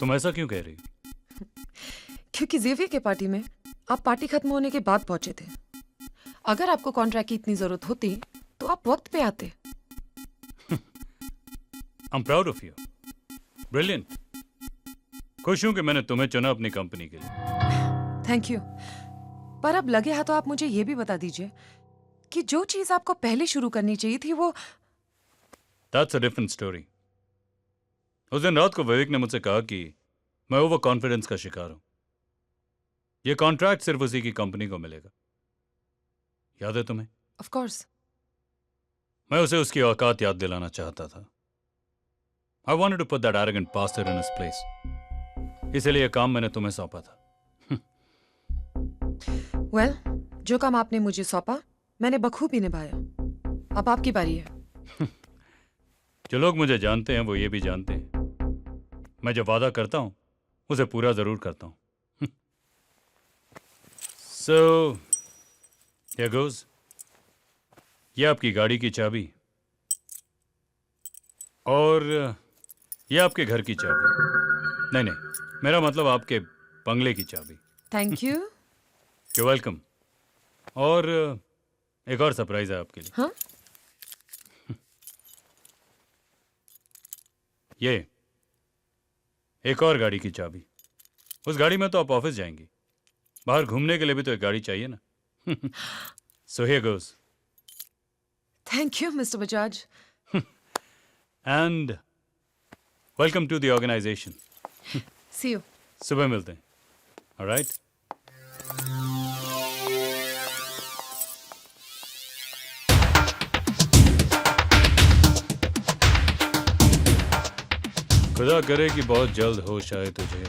तुम ऐसा क्यों कह रही हो? क्योंकि जेवियर के पार्टी में आप पार्टी खत्म होने के बाद पहुंचे थे। अगर आपको कॉन्ट्रैक्ट की इतनी जरूरत होती तो आप वक्त पे आते। I'm proud of you. Brilliant. खुश हूं कि मैंने तुम्हें चुना अपनी कंपनी के लिए। Thank you. पर अब लगे हाथों आप मुझे ये भी बता दीजिए कि जो चीज आपको पहले शुरू करनी चाहिए थी वो। That's a different story. उस दिन रात को विवेक ने मुझसे कहा कि मैं ओवर कॉन्फिडेंस का शिकार हूं। ये कॉन्ट्रैक्ट सिर्फ उसी की कंपनी को मिलेगा। याद है तुम्हें? Of course. मैं उसे उसकी औकात याद दिलाना चाहता था। I wanted to put that arrogant bastard in his place. इसलिए यह काम मैंने तुम्हें सौंपा था। Well, जो काम आपने मुझे सौंपा मैंने बखूबी निभाया। अब आपकी बारी है। जो लोग मुझे जानते हैं वो ये भी जानते हैं मैं जो वादा करता हूं उसे पूरा जरूर करता हूं। So, here goes. ये आपकी गाड़ी की चाबी और ये आपके घर की चाबी। नहीं, मेरा मतलब आपके बंगले की चाबी। Thank you. You're welcome. और एक और सरप्राइज है आपके लिए। हाँ? ये एक और गाड़ी की चाबी। उस गाड़ी में तो आप ऑफिस जाएंगी, बाहर घूमने के लिए भी तो एक गाड़ी चाहिए ना। So here goes. Thank you mister Bajaj. And welcome to the organization. See you. सुबह मिलते हैं। All right? खुदा करे कि बहुत जल्द होश आए तुझे,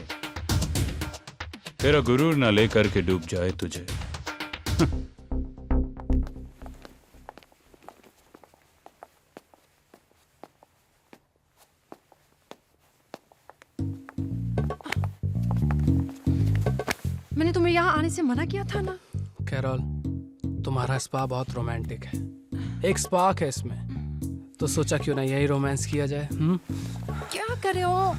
तेरा गुरूर ना लेकर के डूब जाए तुझे। मैंने तुम्हें यहाँ आने से मना किया था ना। कैरोल, तुम्हारा स्पा बहुत रोमांटिक है, एक स्पार्क है इसमें, तो सोचा क्यों ना यही रोमांस किया जाए। क्या कर रहे हो?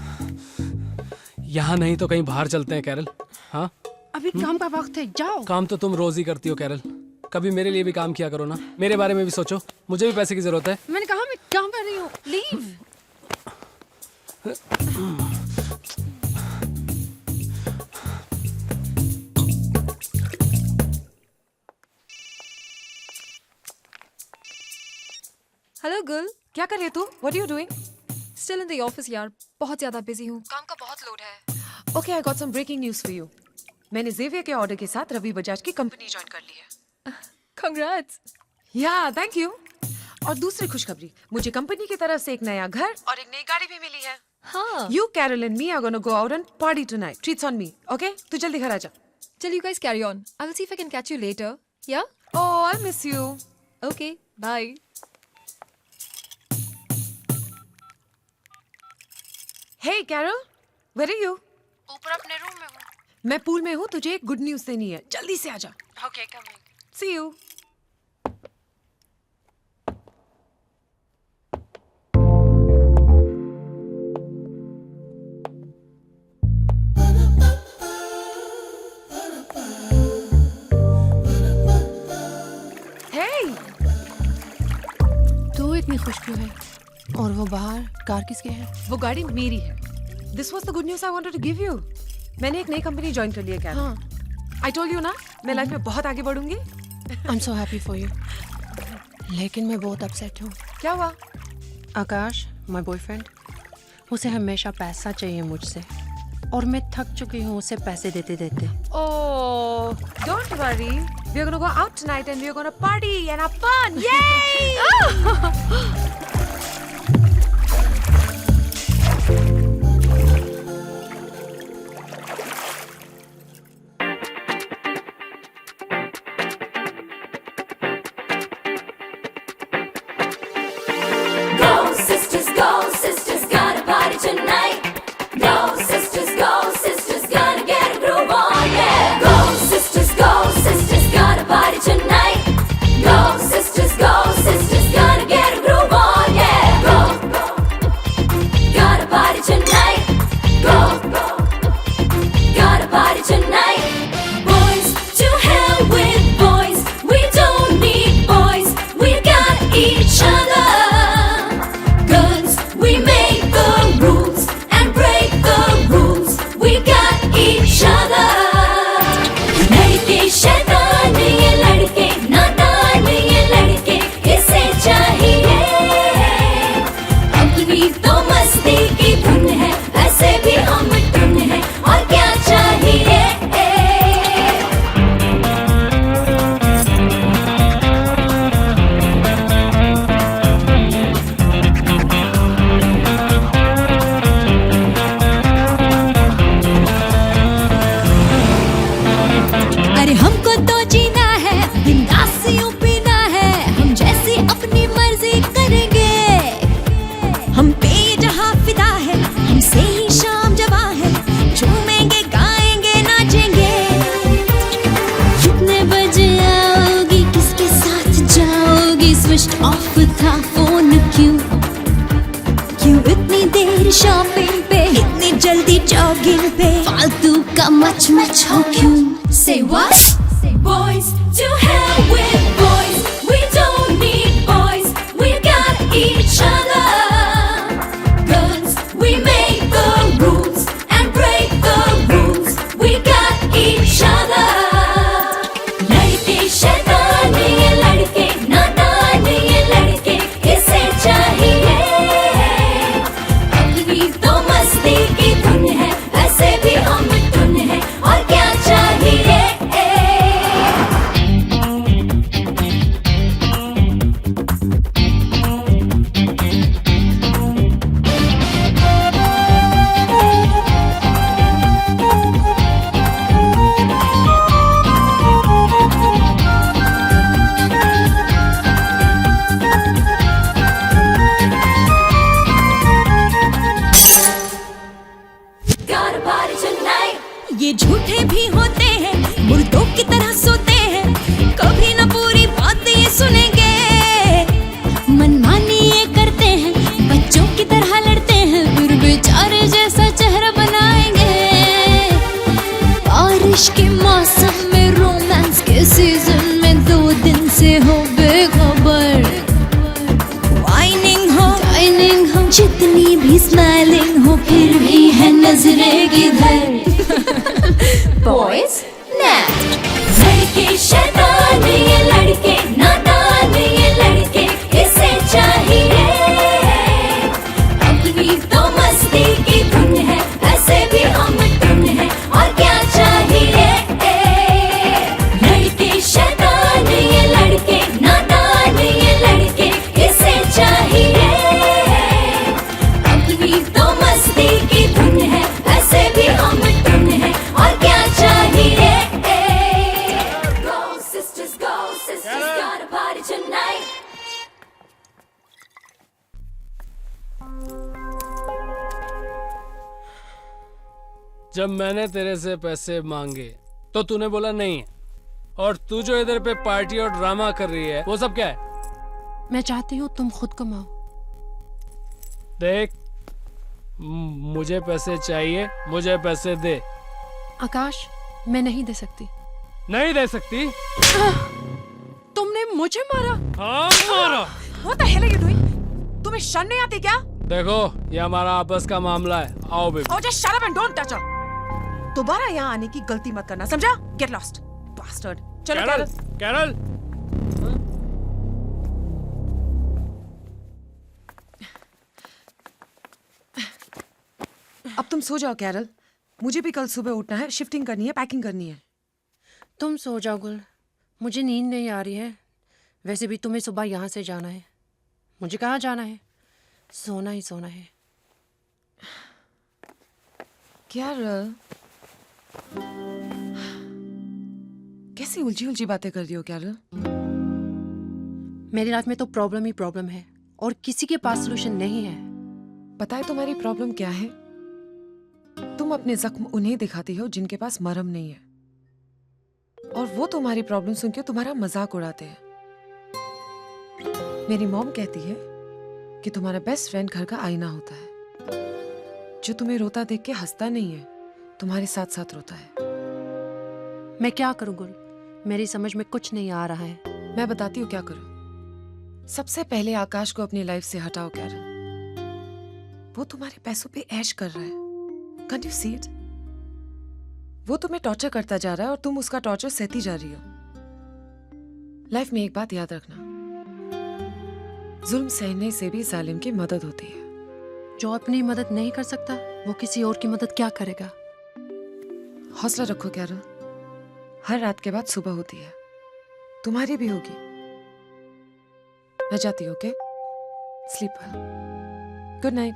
यहाँ नहीं तो कहीं बाहर चलते हैं कैरल। हाँ, अभी काम का वक्त है, जाओ। काम तो तुम रोज ही करती हो कैरल, कभी मेरे लिए भी काम किया करो ना, मेरे बारे में भी सोचो, मुझे भी पैसे की जरूरत है। मैंने कहा मैं काम कर रही हूँ, लीव। हेलो गुल, क्या कर रही है तू? What are you doing? Still in the office यार, बहुत ज्यादा बिजी हूँ, काम का बहुत लोड है। Okay, I got some breaking news for you. मैंने जेवियर के ऑर्डर के साथ रवि बजाज की कंपनी ज्वाइन कर ली है। Congrats. Yeah, thank you. और दूसरी खुशखबरी, मुझे कंपनी की तरफ से एक नया घर और एक नई गाड़ी भी मिली है। हाँ। You, Carol and me are gonna go out and party tonight. Treats on me, okay? तू जल्दी घर आ जा। Till you guys carry on. I will see if I can catch you later. Yeah? Oh, I miss you. Okay, bye. Hey, Carol, where are you? ऊपर अपने room में हूँ। मैं pool में हूँ, तुझे एक गुड न्यूज़ देनी है, जल्दी से आ जा। Okay, coming. See you. Hey! तू इतनी खुश क्यों है? और वो बाहर कार किसके है? वो गाड़ी मेरी है। This was the good news I wanted to give you. मैंने एक नई कंपनी ज्वाइन कर ली है कैरल। हाँ। I told you ना, मैं लाइफ में बहुत आगे बढ़ूंगी। I'm so happy for you. लेकिन मैं बहुत अपसेट हूँ। क्या हुआ? आकाश, my boyfriend, उसे हमेशा पैसा चाहिए मुझसे, और मैं थक चुकी हूँ उसे पैसे देते देते। Oh, don't worry. We're gonna go out tonight and we're gonna party and have fun. Yay! Go sisters, gotta party tonight. Go sisters, gonna get a groove on, yeah. Go sisters, gotta party tonight. Go sisters, gonna get a groove on, yeah. Of था phone क्यों इतनी देर shopping पे, इतनी जल्दी jogging पे, फालतू का much much हो क्यों? Say what? Boys to hell with boys, we don't need boys, we got each other. Girls, we make the rules and break the rules, we got each other. लड़के शैतान ये लड़के नादान ये लड़के, इसे चाहिए अपनी तो मस्ती की धुन है, ऐसे भी हम धुन है, और क्या चाहिए? Got a party tonight. ये झूठे भी होते हैं, मुर्दों की तरह सोते हैं, कभी ना पूरी बात ये सुनेंगे, मनमानी ये करते हैं, बच्चों की तरह लड़ते हैं, फिर बेचारे जैसा चेहरा बनाएंगे। बारिश के मौसम में, रोमांस के सीजन में, 2 दिन से हो बेखबर, वाइनिंग हो डाइनिंग हो, जितनी भी स्माइलिंग हो, फिर भी है नजरें किधर? बॉयज लड़के शैतान ये लड़के नादान ये लड़के, इसे चाहिए अपनी तो मस्ती की धुन है, ऐसे भी हम धुन है, और क्या चाहिए? लड़के शैतान ये लड़के नादान ये लड़के, इसे चाहिए अपनी तो मस्ती की धुन है, ऐसे भी हम धुन है, और क्या चाहिए? Go sisters, got a party tonight. जब मैंने तेरे से पैसे मांगे तो तूने बोला नहीं, और तू जो इधर पे पार्टी और ड्रामा कर रही है वो सब क्या है? मैं चाहती हूँ तुम खुद कमाओ। देख, मुझे पैसे चाहिए, मुझे पैसे दे। आकाश, मैं नहीं दे सकती। नहीं दे सकती? तुमने मुझे मारा? हाँ मारा। What the hell are you doing? तुम्हें शर्म नहीं आती क्या? देखो, ये हमारा आपस का मामला है। आओ baby. Oh, just shut up and don't touch her. दोबारा यहाँ आने की गलती मत करना, समझा? Get lost, bastard. चलो कैरल, कैरल। अब तुम सो जाओ कैरल, मुझे भी कल सुबह उठना है, शिफ्टिंग करनी है, पैकिंग करनी है। तुम सो जाओ गुल, मुझे नींद नहीं आ रही है। वैसे भी तुम्हें सुबह यहाँ से जाना है, मुझे कहाँ जाना है? सोना ही सोना है। कैरल, कैसी उलझी उलझी बातें कर रही हो कैरल? मेरी लाइफ में तो प्रॉब्लम ही प्रॉब्लम है, और किसी के पास सोल्यूशन नहीं है। पता है तुम्हारी प्रॉब्लम क्या है? तुम अपने जख्म उन्हें दिखाती हो जिनके पास मरहम नहीं है, और वो तुम्हारी प्रॉब्लम सुन के तुम्हारा मजाक उड़ाते हैं। मेरी मॉम कहती है कि तुम्हारा बेस्ट फ्रेंड घर का आईना होता है, जो तुम्हें रोता देख के हंसता नहीं है, तुम्हारे साथ साथ रोता है। मैं क्या करूं गुल, मेरी समझ में कुछ नहीं आ रहा है। मैं बताती हूँ क्या करो। सबसे पहले आकाश को अपनी लाइफ से हटाओ कैरल। वो तुम्हारे पैसों पे ऐश कर रहा है। Can't you see it? वो तुम्हें टॉर्चर करता जा रहा है और तुम उसका टॉर्चर सहती जा रही हो। लाइफ में एक बात याद रखना, जुल्म सहने से भी जालिम की मदद होती है। जो अपनी मदद नहीं कर सकता वो किसी और की मदद क्या करेगा? हौसला रखो कैरल, हर रात के बाद सुबह होती है, तुम्हारी भी होगी। मैं जाती हूँ, okay? Sleep well, good night.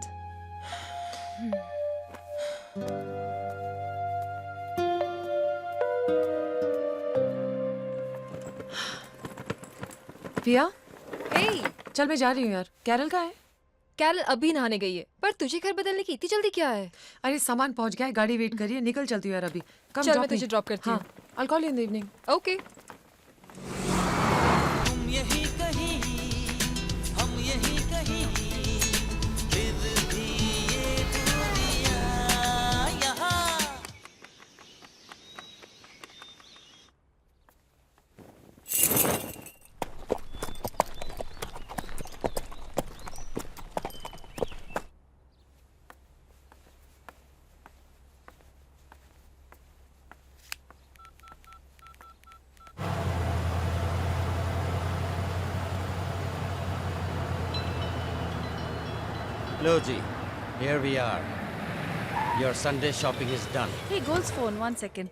पिया, हे, चल मैं जा रही हूँ यार। कैरल का है? कैरल अभी नहाने गई है, पर तुझे घर बदलने की इतनी जल्दी क्या है? अरे सामान पहुंच गया है, गाड़ी वेट कर रही है, निकल चलती हूँ यार अभी। चल मैं तुझे ड्रॉप करती हूँ। I'll call you in the evening. Okay. तुम यही कहीं लो जी, here we are. Your Sunday shopping is done. Hey, Gul's phone. 1 second.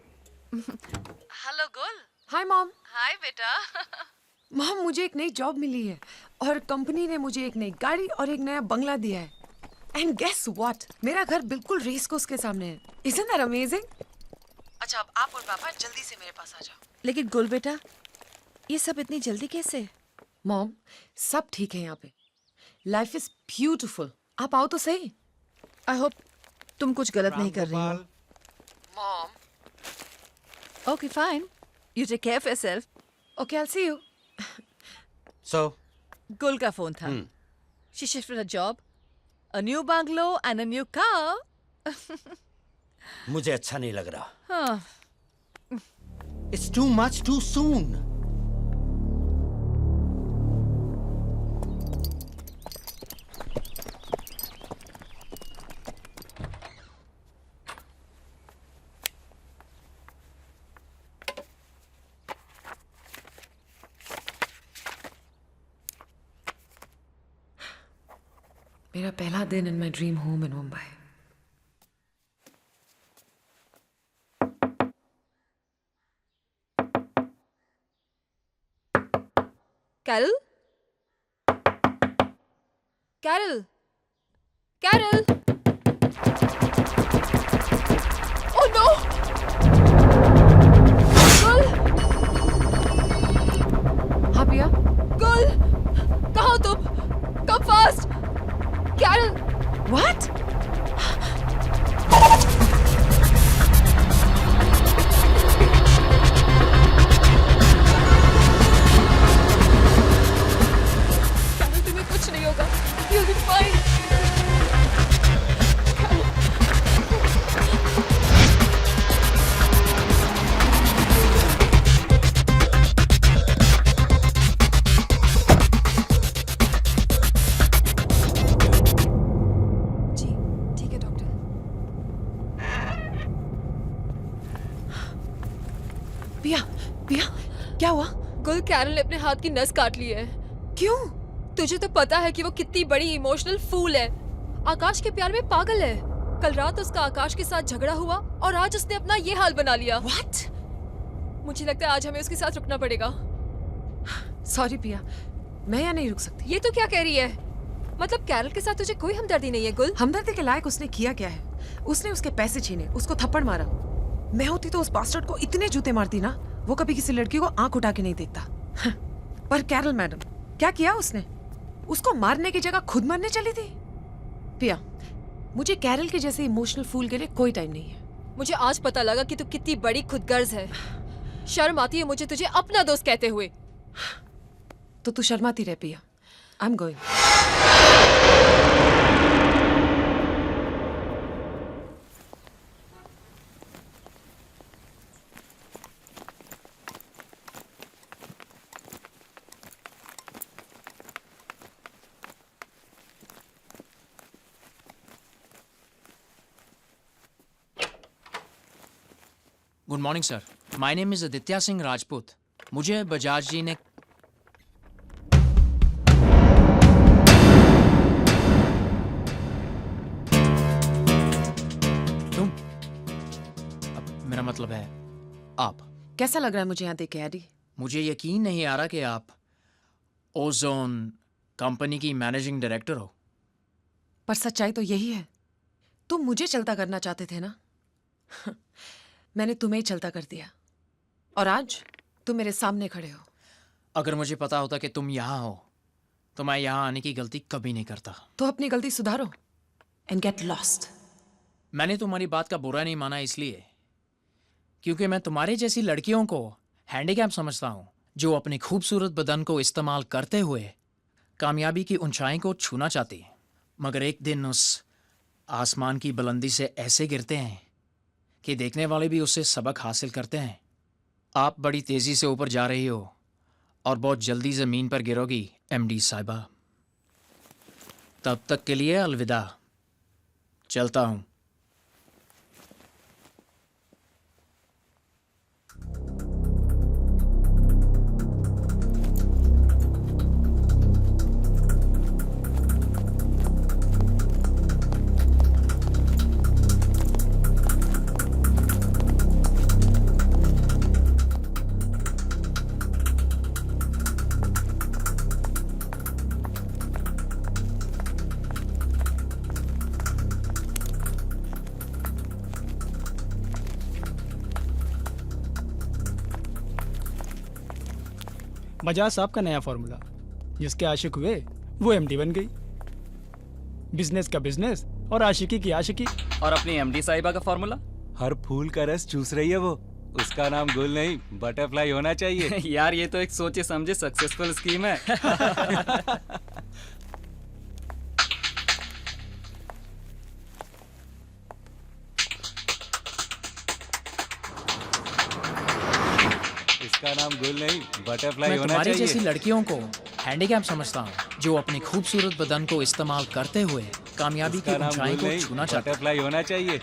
Hello गुल। Hi mom. हाय बेटा। मॉम, मुझे एक नई जॉब मिली है और कंपनी ने मुझे एक नई गाड़ी और एक नया बंगला दिया है। एंड गेस व्हाट, मेरा घर बिल्कुल रेस कोर्स के सामने है। Isn't that amazing? अच्छा, अब आप और पापा जल्दी से मेरे पास आ जाओ। लेकिन गुल बेटा, ये सब इतनी जल्दी कैसे? मॉम, सब ठीक है यहाँ पे। Life is beautiful. आप आओ तो सही। आई होप तुम कुछ गलत नहीं कर रही हो। Mom. Okay fine, you take care of yourself. Okay, I will see you. So, Gul का फोन था। She shifted a job, a new bungalow and a new car. मुझे अच्छा नहीं लग रहा। हाँ। It's too much too soon. मेरा पहला दिन in my dream home in Mumbai. Carol? Carol? Carol? Oh no! Gul! हाँ पिया? Gul! कहाँ हो तुम? Come fast! Carol! What? तुम्हें कुछ नहीं होगा। You'll be fine. जी, ठीक है डॉक्टर। पिया, पिया, क्या हुआ? गुल, कैरल ने अपने हाथ की नस काट ली है। क्यों? तुझे तो पता है कि वो कितनी बड़ी इमोशनल फूल है। आकाश के प्यार में पागल है। कल रात उसका आकाश के साथ झगड़ा हुआ और आज उसने अपना ये हाल बना लिया। What? मुझे लगता है आज हमें उसके साथ रुकना पड़ेगा। सॉरी पिया, मैं यहाँ नहीं रुक सकती। ये तो क्या कह रही है? मतलब कैरल के साथ तुझे कोई हमदर्दी नहीं है गुल? हमदर्दी के लायक उसने किया क्या है? उसने उसके पैसे छीने, उसको थप्पड़ मारा। मैं होती तो उस बास्टर्ड को इतने जूते मारती ना, वो कभी किसी लड़की को आंख उठा के नहीं देखता। पर कैरल मैडम, क्या किया उसने? उसको मारने की जगह खुद मरने चली थी। पिया, मुझे कैरल के जैसे इमोशनल फूल के लिए कोई टाइम नहीं है। मुझे आज पता लगा कि तू कितनी बड़ी खुदगर्ज है। शर्म आती है मुझे तुझे अपना दोस्त कहते हुए। तो तू शर्माती रह पिया। आई am going. Good morning sir, my name is Aditya Singh Rajput. मुझे बजाज जी ने तुम मेरा मतलब है आप। कैसा लग रहा है मुझे यहाँ देख के एडी? मुझे यकीन नहीं आ रहा कि आप ओजोन कंपनी की मैनेजिंग डायरेक्टर हो। पर सच्चाई तो यही है। तुम मुझे चलता करना चाहते थे ना? मैंने तुम्हें ही चलता कर दिया और आज तुम मेरे सामने खड़े हो। अगर मुझे पता होता कि तुम यहाँ हो तो मैं यहाँ आने की गलती कभी नहीं करता। तो अपनी गलती सुधारो एंड गेट लॉस्ट। मैंने तुम्हारी बात का बुरा नहीं माना इसलिए क्योंकि मैं तुम्हारे जैसी लड़कियों को हैंडीकैप समझता हूँ जो अपने खूबसूरत बदन को इस्तेमाल करते हुए कामयाबी की ऊंचाई को छूना चाहती मगर एक दिन उस आसमान की बुलंदी से ऐसे गिरते हैं कि देखने वाले भी उससे सबक हासिल करते हैं। आप बड़ी तेजी से ऊपर जा रही हो और बहुत जल्दी ज़मीन पर गिरोगी एमडी साहिबा। तब तक के लिए अलविदा, चलता हूँ। बजाज साहब का नया फॉर्मूला, जिसके आशिक हुए वो एमडी बन गई। बिजनेस का बिजनेस और आशिकी की आशिकी। और अपनी एमडी साहिबा का फॉर्मूला? हर फूल का रस चूस रही है वो, उसका नाम गुल नहीं बटरफ्लाई होना चाहिए। यार ये तो एक सोचे समझे सक्सेसफुल स्कीम है। इसका नाम गुल नहीं बटरफ्लाई मैं होना तुम्हारी चाहिए। जैसी लड़कियों को हैंडीकैप समझता हूँ, जो अपनी खूबसूरत बदन को इस्तेमाल करते हुए कामयाबी की इसका नाम ऊंचाई गुल को नहीं छूना चाहते हैं। बटरफ्लाई होना चाहिए।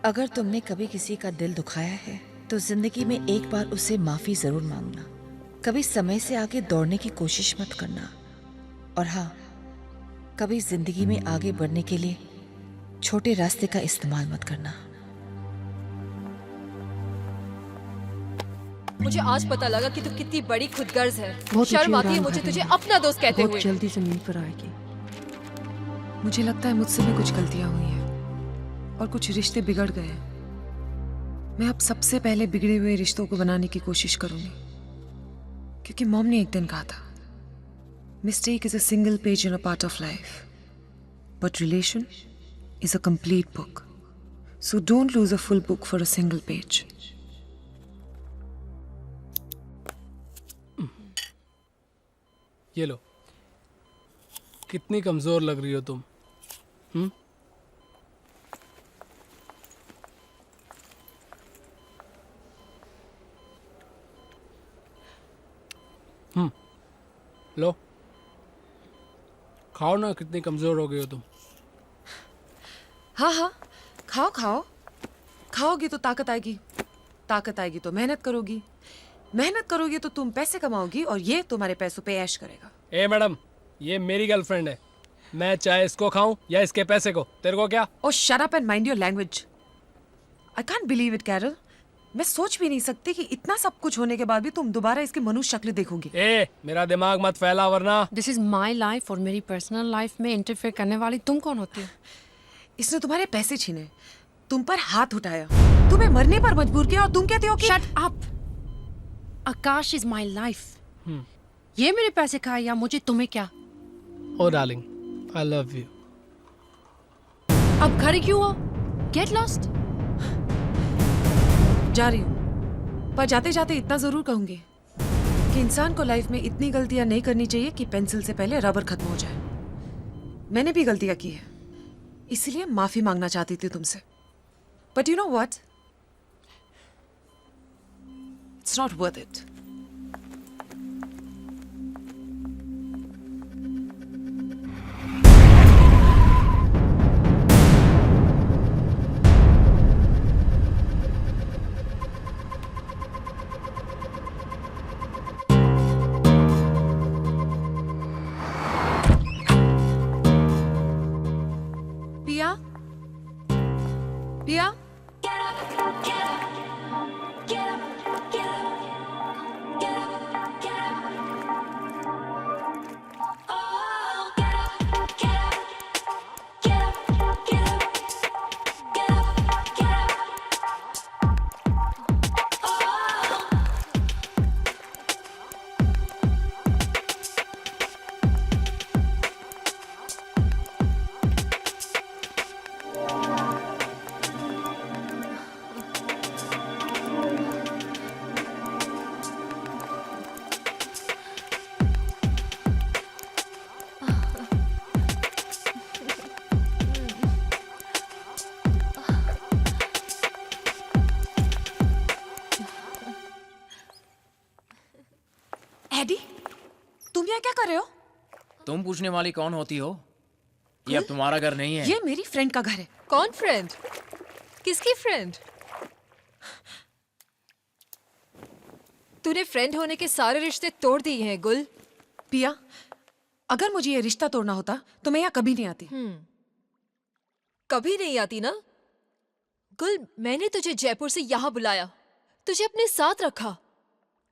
अगर तुमने कभी किसी का दिल दुखाया है तो जिंदगी में एक बार उससे माफी जरूर मांगना। कभी समय से आगे दौड़ने की कोशिश मत करना। और हाँ, कभी जिंदगी में आगे बढ़ने के लिए छोटे रास्ते का इस्तेमाल मत करना। मुझे आज पता लगा कि तू कितनी बड़ी खुदगर्ज है। बहुत शर्म ऊंची आती है उड़ान मुझे भरी तुझे है। अपना दोस्त कहते बहुत हुए। जल्दी जमीन पर आएगी। मुझे लगता है मुझसे भी कुछ गलतियां हुई हैं और कुछ रिश्ते बिगड़ गए हैं। मैं अब सबसे पहले बिगड़े हुए रिश्तों को बनाने की कोशिश करूंगी, क्योंकि मॉम ने एक दिन कहा था, mistake is a single page in a part of life, but relation is a complete book, so don't lose a full book for a single page. ये लो, कितनी कमजोर लग रही हो तुम। लो, खाओ ना, कितनी कमजोर हो गई हो तुम। हाँ हाँ, खाओ खाओ। खाओगी तो ताकत आएगी, ताकत आएगी तो मेहनत करोगी, मेहनत करोगी तो तुम पैसे कमाओगी और ये तुम्हारे पैसों पे ऐश करेगा। ए मैडम, ये मेरी गर्लफ्रेंड है, मैं चाहे इसको खाऊं या इसके पैसे को, तेरे को क्या? Oh, shut up and mind your language. I can't believe it, Carol. मैं सोच भी नहीं सकती कि इतना सब कुछ होने के बाद भी तुम दोबारा इसकी मनुष्य शक्ल देखोगी। ए, मेरा दिमाग मत फैला वरना। दिस इज माई लाइफ और मेरी पर्सनल लाइफ में इंटरफेयर करने वाली तुम कौन होती हो? इसने तुम्हारे पैसे छीने, तुम पर हाथ उठाया, तुम्हें मरने पर मजबूर किया और तुम कहते हो कि shut up. Akash is my life. ये मेरे पैसे खाए या मुझे तुम्हें क्या? ओ डार्लिंग, आई लव यू। अब घर क्यों हो? Get lost. जा रही हूँ, पर जाते जाते इतना जरूर कहूंगी कि इंसान को लाइफ में इतनी गलतियां नहीं करनी चाहिए कि पेंसिल से पहले रबर खत्म हो जाए। मैंने भी गलतियां की है, इसलिए माफी मांगना चाहती थी तुमसे, but you know what, it's not worth it. पिया, पिया, एडी, तुम यहाँ क्या कर रहे हो? तुम पूछने वाली कौन होती हो? ये अब तुम्हारा घर नहीं है। ये मेरी फ्रेंड का घर है। कौन फ्रेंड? किसकी फ्रेंड? तूने फ्रेंड होने के सारे रिश्ते तोड़ दिए हैं गुल। पिया, अगर मुझे ये रिश्ता तोड़ना होता तो मैं यहाँ कभी नहीं आती। कभी नहीं आती ना। गुल, मैंने तुझे जयपुर से यहाँ बुलाया, तुझे अपने साथ रखा,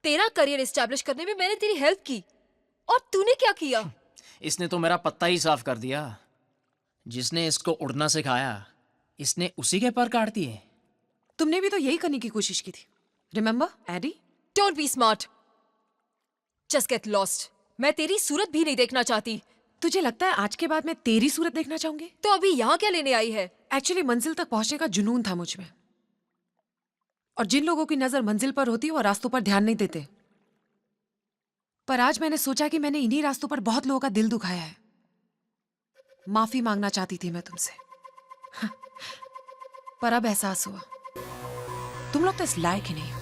तेरा करियर एस्टैब्लिश करने में मैंने तेरी हेल्प की, और तूने क्या किया? इसने तो मेरा पत्ता ही साफ कर दिया। जिसने इसको उड़ना सिखाया, इसने उसी के पर काट दिए। तुमने भी तो यही करने की कोशिश की थी, remember Eddie? Don't be smart, just get lost. मैं तेरी सूरत भी नहीं देखना चाहती। तुझे लगता है आज के बाद मैं तेरी सूरत देखना चाहूंगी? तो अभी यहाँ क्या लेने आई है? एक्चुअली मंजिल तक पहुंचने का जुनून था मुझ में, और जिन लोगों की नजर मंजिल पर होती है वो रास्तों पर ध्यान नहीं देते। पर आज मैंने सोचा कि मैंने इन्हीं रास्तों पर बहुत लोगों का दिल दुखाया है। माफी मांगना चाहती थी मैं तुमसे, पर अब एहसास हुआ तुम लोग तो इस लायक ही नहीं हो।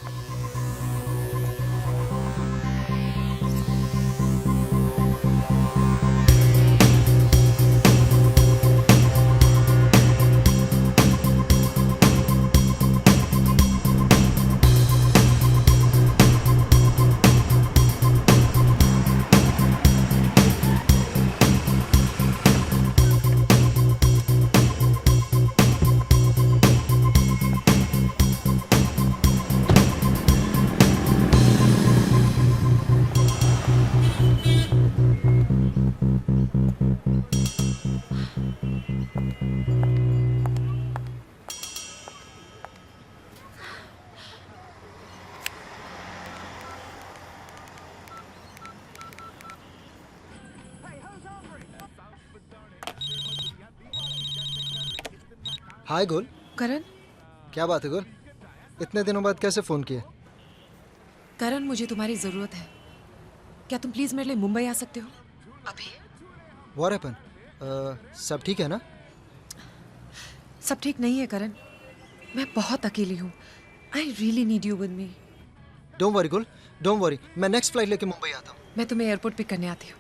हाय गुल। करण, क्या बात है गुल, इतने दिनों बाद कैसे फोन किया? करण मुझे तुम्हारी जरूरत है। क्या तुम प्लीज मेरे लिए मुंबई आ सकते हो अभी? What happened? सब ठीक है ना? सब ठीक नहीं है करण, मैं बहुत अकेली हूँ। I really need you with me. Don't worry गुल, डोंट वरी, मैं नेक्स्ट फ्लाइट लेके मुंबई आता हूँ। मैं तुम्हें एयरपोर्ट पिक करने आती हूँ।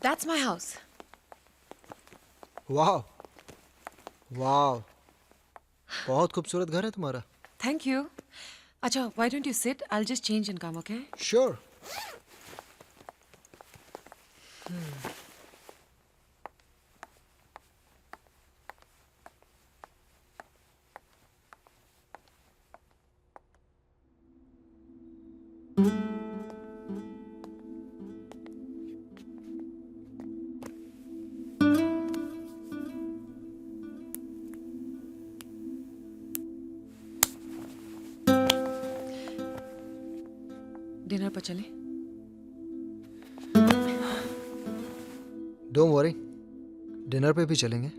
That's my house. वाह वाह, बहुत खूबसूरत घर है तुम्हारा. Thank you. Acha, why don't you sit? I'll just change and come, okay? Sure. Dinner पर चले. Don't worry, डिनर पे भी चलेंगे.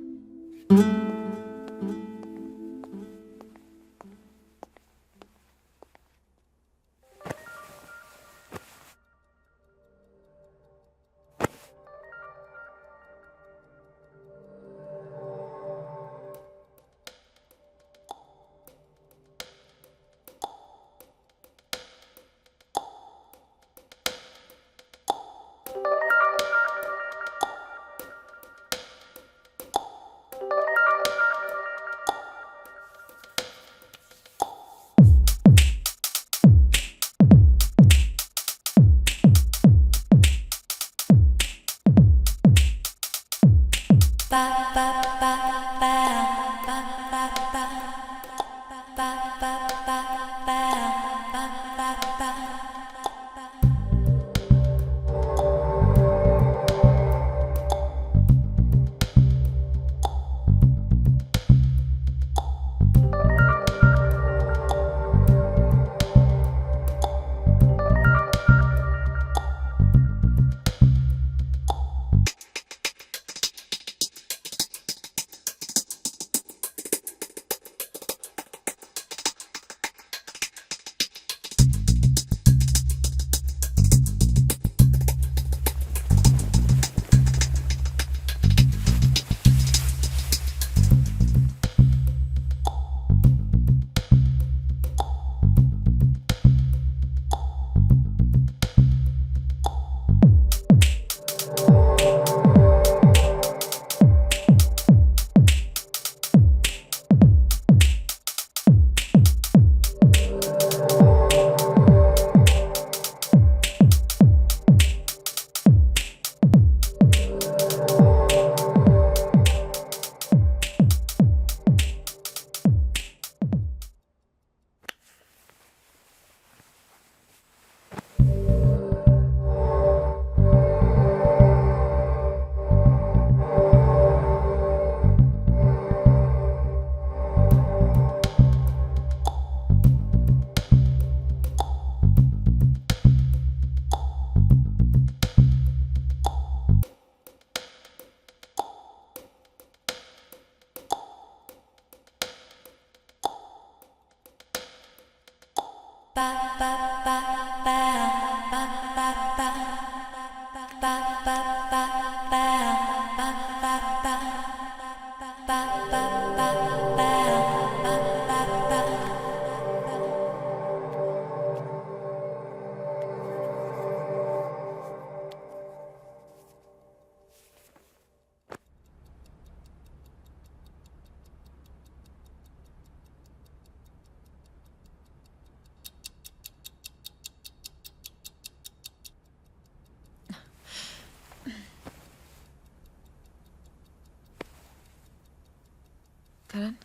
Karan?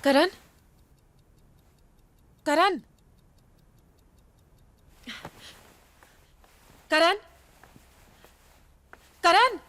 Karan? Karan? Karan? Karan?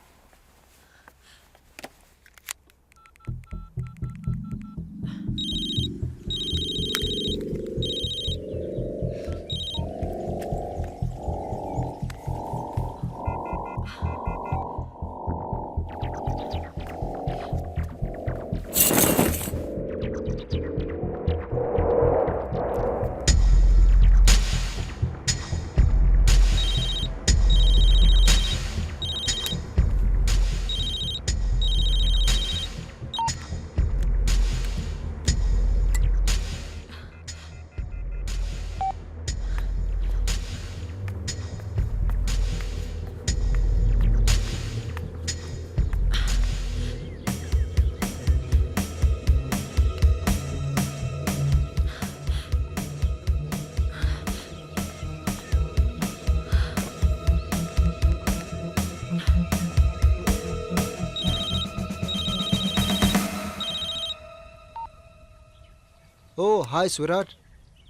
ओह हाय स्वीटहार्ट।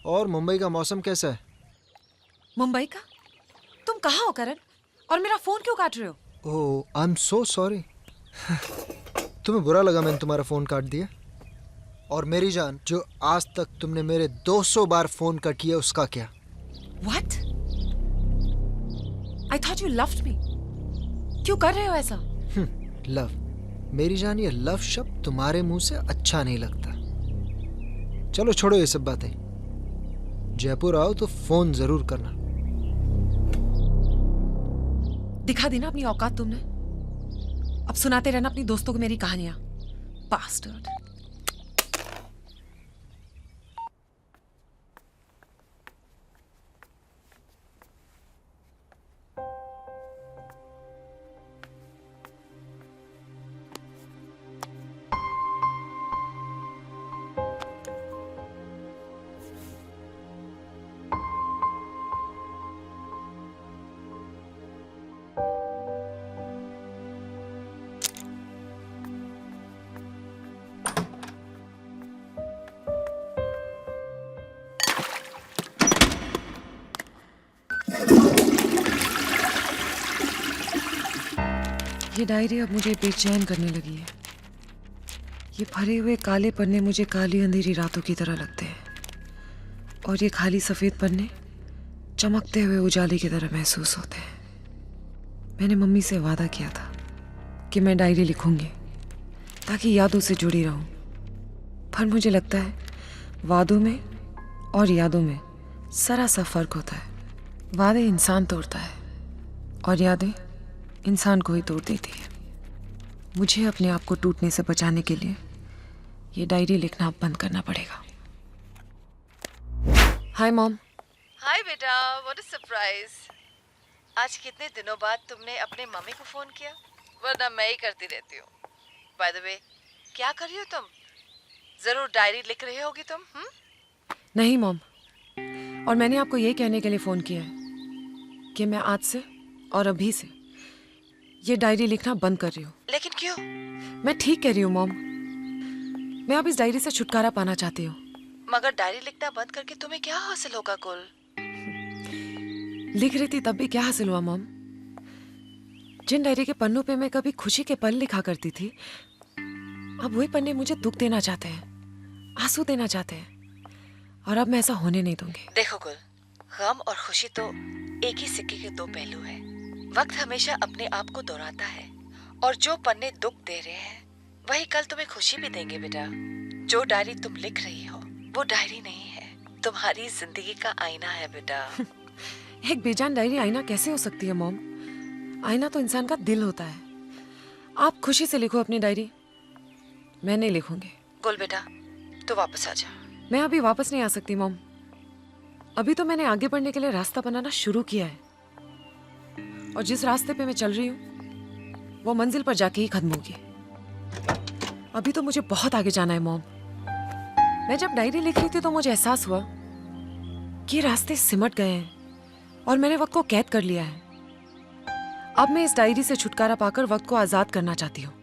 और मुंबई का मौसम कैसा है? मुंबई का? तुम कहाँ हो करण? और मेरा फोन क्यों काट रहे हो? ओह आई एम सो सॉरी। तुम्हें बुरा लगा मैंने तुम्हारा फोन काट दिया? और मेरी जान, जो आज तक तुमने मेरे 200 बार फोन कट किया उसका क्या? What? I thought you loved me. क्यों कर रहे हो ऐसा? लव। मेरी जान, ये लव शब्द तुम्हारे मुंह से अच्छा नहीं लगता। चलो छोड़ो ये सब बातें। जयपुर आओ तो फोन जरूर करना। दिखा दी ना अपनी औकात तुमने। अब सुनाते रहना अपनी दोस्तों को मेरी कहानियां। Bastard. ये डायरी अब मुझे बेचैन करने लगी है। ये भरे हुए काले पन्ने मुझे काली अंधेरी रातों की तरह लगते हैं, और ये खाली सफेद पन्ने चमकते हुए उजाले की तरह महसूस होते हैं। मैंने मम्मी से वादा किया था कि मैं डायरी लिखूंगी ताकि यादों से जुड़ी रहूं, पर मुझे लगता है वादों में और यादों में जरा सा फर्क होता है। वादे इंसान तोड़ता है और यादें इंसान को ही तोड़ देती है। मुझे अपने आप को टूटने से बचाने के लिए ये डायरी लिखना अब बंद करना पड़ेगा। Hi mom. हाय बेटा, व्हाट अ सरप्राइज। आज कितने दिनों बाद तुमने अपने मम्मी को फोन किया, वरना मैं ही करती रहती हूँ। बाय द वे, क्या कर रही हो तुम? जरूर डायरी लिख रही होगी तुम। नहीं मॉम, और मैंने आपको ये कहने के लिए फ़ोन किया है कि मैं आज से और अभी से ये डायरी लिखना बंद कर रही हूँ। लेकिन क्यों? मैं ठीक कह रही हूँ मॉम। मैं अब इस डायरी से छुटकारा पाना चाहती हूँ। मगर डायरी लिखना बंद करके तुम्हें क्या हासिल होगा कुल? लिख रही थी तब भी क्या हासिल हुआ मॉम? जिन डायरी के पन्नों पे मैं कभी खुशी के पल लिखा करती थी, अब वही पन्ने मुझे दुख देना चाहते हैं, आंसू देना चाहते हैं, और अब मैं ऐसा होने नहीं दूंगी। देखो गुल, गम और खुशी तो एक ही सिक्के के दो पहलू हैं। वक्त हमेशा अपने आप को दोहराता है, और जो पन्ने दुख दे रहे हैं वही कल तुम्हें खुशी भी देंगे बेटा। जो डायरी तुम लिख रही हो वो डायरी नहीं है, तुम्हारी जिंदगी का आईना है बेटा। एक बेजान डायरी आईना कैसे हो सकती है मॉम? आईना तो इंसान का दिल होता है। आप खुशी से लिखो अपनी डायरी, मैं नहीं लिखूंगी। गुल बेटा, तो वापस आ जा। मैं अभी वापस नहीं आ सकती मॉम। अभी तो मैंने आगे बढ़ने के लिए रास्ता बनाना शुरू किया है, और जिस रास्ते पे मैं चल रही हूँ वो मंजिल पर जाके ही खत्म होगी। अभी तो मुझे बहुत आगे जाना है मॉम। मैं जब डायरी लिख रही थी तो मुझे एहसास हुआ कि रास्ते सिमट गए हैं और मैंने वक्त को कैद कर लिया है। अब मैं इस डायरी से छुटकारा पाकर वक्त को आजाद करना चाहती हूँ।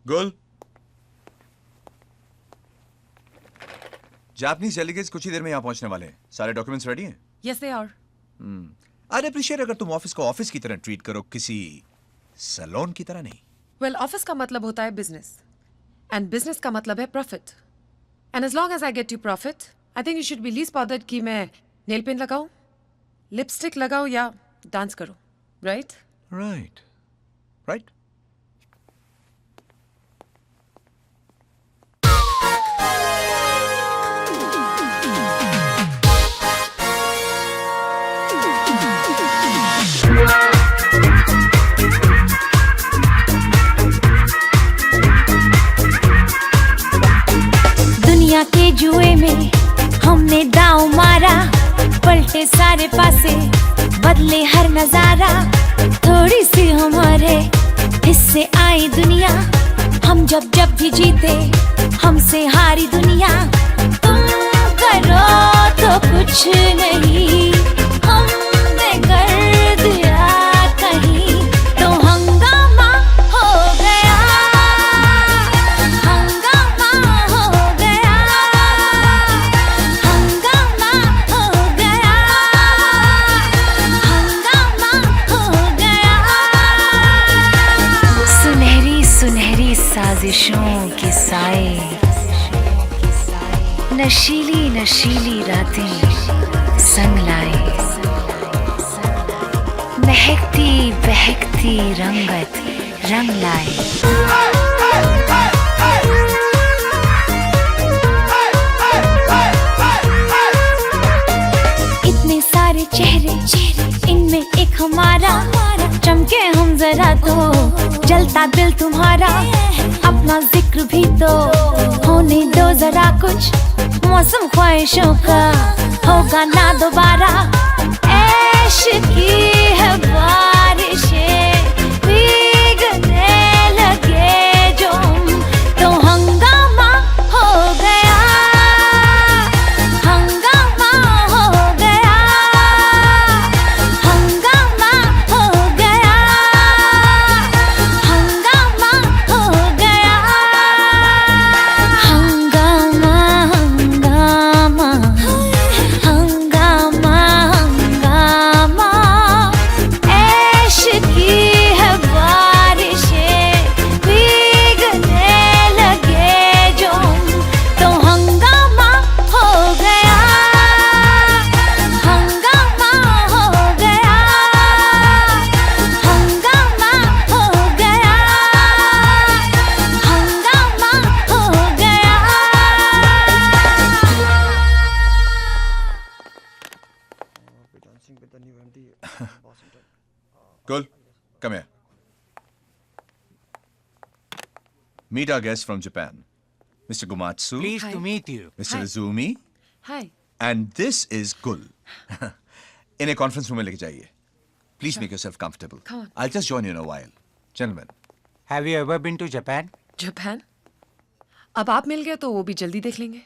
गुल, जापानीज डेलीगेट्स कुछ ही देर में यहाँ पहुंचने वाले हैं। सारे डॉक्यूमेंट्स रेडी हैं? Yes they are. I appreciate अगर तुम ऑफिस को ऑफिस की तरह ट्रीट करो, किसी सैलून की तरह नहीं। वेल, ऑफिस का मतलब होता है बिजनेस, एंड बिजनेस का मतलब है profit. And as long as I get you profit, I think you should be least bothered कि मैं नेल पेंट लगाऊं, लिपस्टिक लगाऊं या डांस करूं, राइट? Right, right. दुनिया के जुए में हमने दांव मारा, पलटे सारे पासे, बदले हर नजारा। थोड़ी सी हमारे हिस्से आई दुनिया, हम जब जब भी जीते हमसे हारी दुनिया। तुम करो तो कुछ नहीं, हमने कर दिया कहीं तो हंगामा हो गया, हंगामा हो गया, हंगामा हो गया, हंगामा हो गया। सुनहरी सुनहरी साजिशों के साए, नशीली नशीली रातें संग लाए, महकती बहकती रंगत रंग लाए। इतने सारे चेहरे, इनमें एक हमारा, चमके हम जरा तो जलता दिल तुम्हारा। अपना जिक्र भी तो होने दो जरा कुछ, मौसम ख्वाहिशों का होगा ना दोबारा। ऐश की है बारिशें, भीगने लगे जो हम तो हंगामा हो गया, हंगामा हो गया, हंगामा हो गया, हंगामा हो गया, हंगामा हंगामा हंगामा हंगामा। ऐश की है बारिशें, भीगने लगे जो हम तो हंगामा हो गया, हंगामा हो गया, हंगामा हो गया, हंगामा हो गया। Cool. Come here. Meet our guest from Japan, Mr. Gumatsu. Pleased to meet you. Mr. Hi. Izumi. Hi. And this is Gul. इन्हें conference room में लेके जाइए. Please make yourself comfortable. Come on. I'll just join you in a while. Gentlemen. Have you ever been to Japan? Japan? अब आप मिल गए तो वो भी जल्दी देख लेंगे।